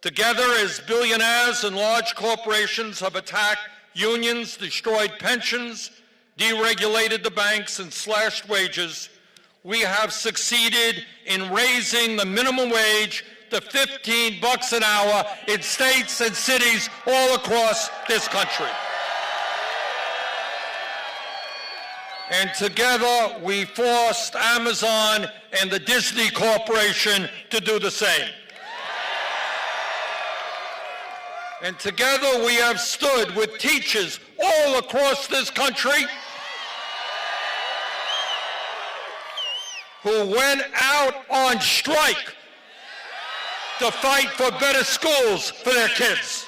Together, as billionaires and large corporations have attacked unions, destroyed pensions, deregulated the banks, and slashed wages, we have succeeded in raising the minimum wage to $15 an hour in states and cities all across this country. And together, we forced Amazon and the Disney Corporation to do the same. And together, we have stood with teachers all across this country who went out on strike to fight for better schools for their kids.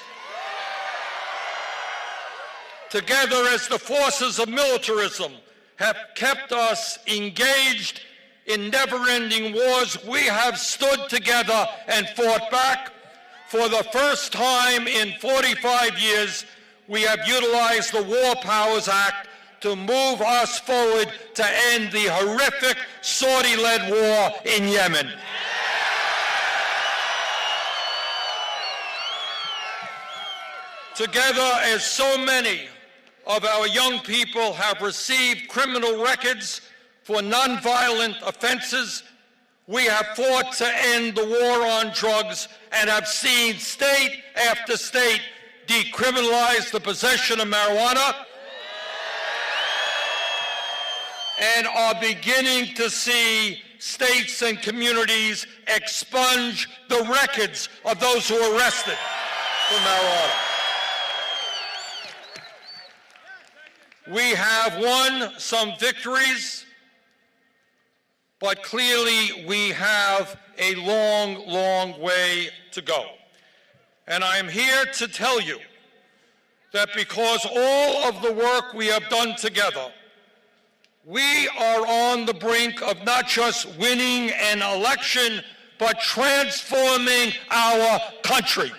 Together, as the forces of militarism have kept us engaged in never-ending wars, we have stood together and fought back. For the first time in 45 years, we have utilized the War Powers Act to move us forward to end the horrific Saudi-led war in Yemen. Together, as so many of our young people have received criminal records for nonviolent offenses, we have fought to end the war on drugs and have seen state after state decriminalize the possession of marijuana and are beginning to see states and communities expunge the records of those who are arrested for marijuana. We have won some victories, but clearly we have a long, long way to go. And I'm here to tell you that because all of the work we have done together, we are on the brink of not just winning an election, but transforming our country.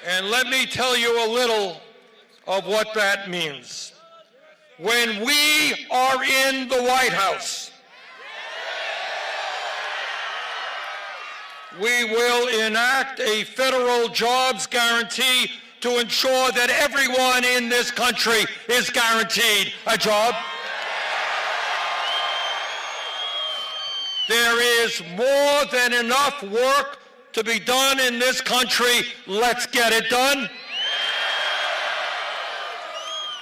And let me tell you a little of what that means. When we are in the White House, we will enact a federal jobs guarantee to ensure that everyone in this country is guaranteed a job. There is more than enough work to be done in this country. Let's get it done.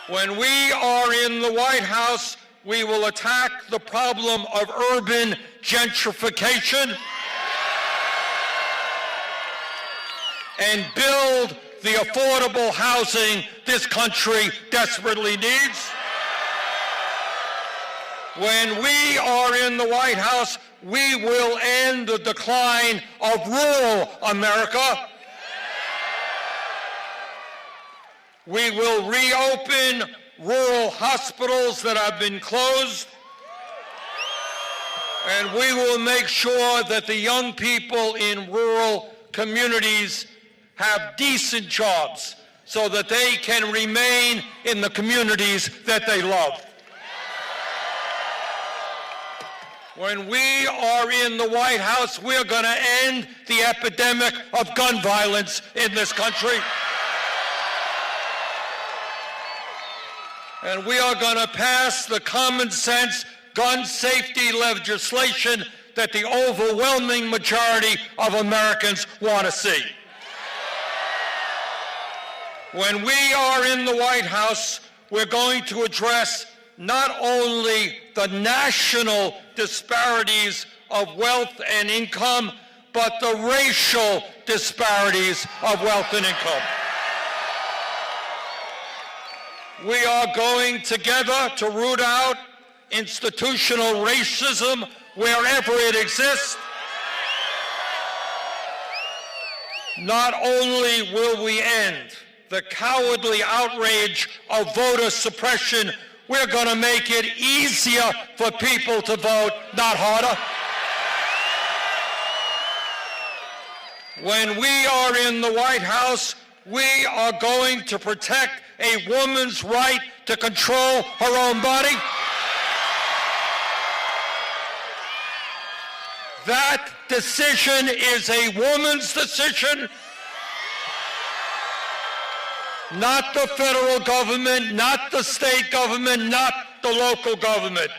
When we are in the White House, we will attack the problem of urban gentrification and build the affordable housing this country desperately needs. When we are in the White House, we will end the decline of rural America. We will reopen rural hospitals that have been closed. And we will make sure that the young people in rural communities have decent jobs so that they can remain in the communities that they love. When we are in the White House, we're going to end the epidemic of gun violence in this country. And we are going to pass the common sense gun safety legislation that the overwhelming majority of Americans want to see. When we are in the White House, we're going to address not only the national disparities of wealth and income, but the racial disparities of wealth and income. We are going together to root out institutional racism wherever it exists. Not only will we end the cowardly outrage of voter suppression, we're going to make it easier for people to vote, not harder. When we are in the White House, we are going to protect a woman's right to control her own body. That decision is a woman's decision, not the federal government, not the state government, not the local government.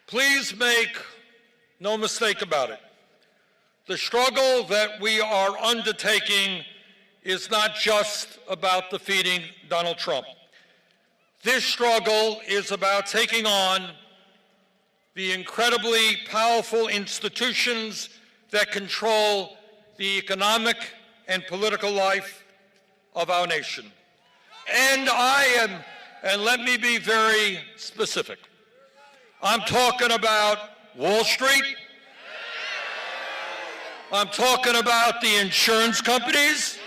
Please make no mistake about it. The struggle that we are undertaking is not just about defeating Donald Trump. This struggle is about taking on the incredibly powerful institutions that control the economic and political life of our nation. And let me be very specific. I'm talking about Wall Street. I'm talking about the insurance companies,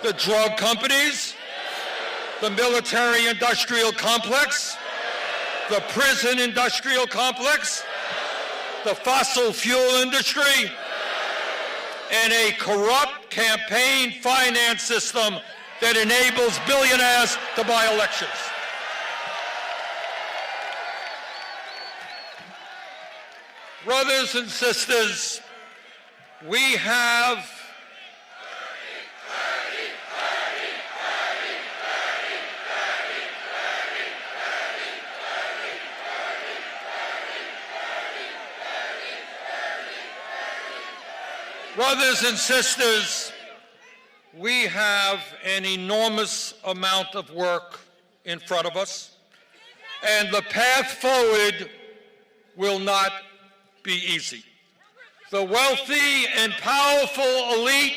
the drug companies, the military-industrial complex, the prison-industrial complex, the fossil fuel industry, and a corrupt campaign finance system that enables billionaires to buy elections. Brothers and sisters, we have Brothers and sisters, we have an enormous amount of work in front of us, and the path forward will not be easy. The wealthy and powerful elite,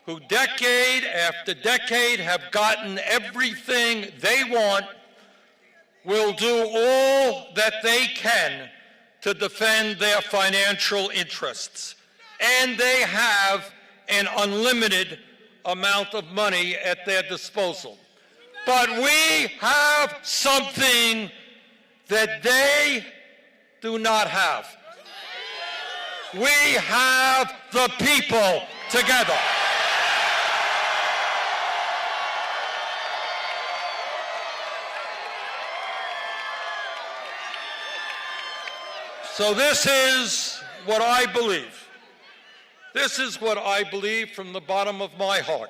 who decade after decade have gotten everything they want, will do all that they can to defend their financial interests. And they have an unlimited amount of money at their disposal. But we have something that they do not have. We have the people together. So this is what I believe. This is what I believe from the bottom of my heart.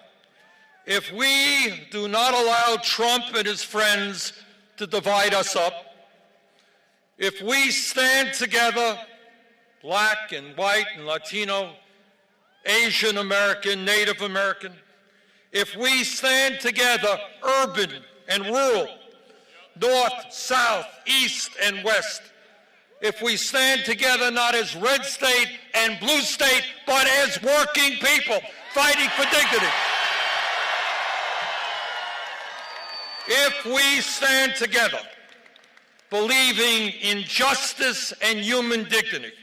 If we do not allow Trump and his friends to divide us up, if we stand together, black and white and Latino, Asian American, Native American, if we stand together, urban and rural, north, south, east, and west, if we stand together not as red state and blue state, but as working people fighting for dignity. If we stand together, believing in justice and human dignity,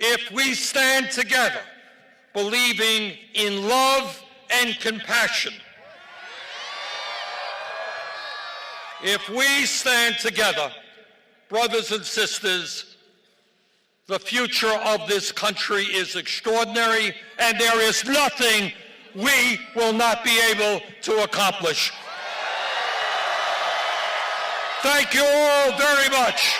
if we stand together, believing in love and compassion, if we stand together, brothers and sisters, the future of this country is extraordinary, and there is nothing we will not be able to accomplish. Thank you all very much.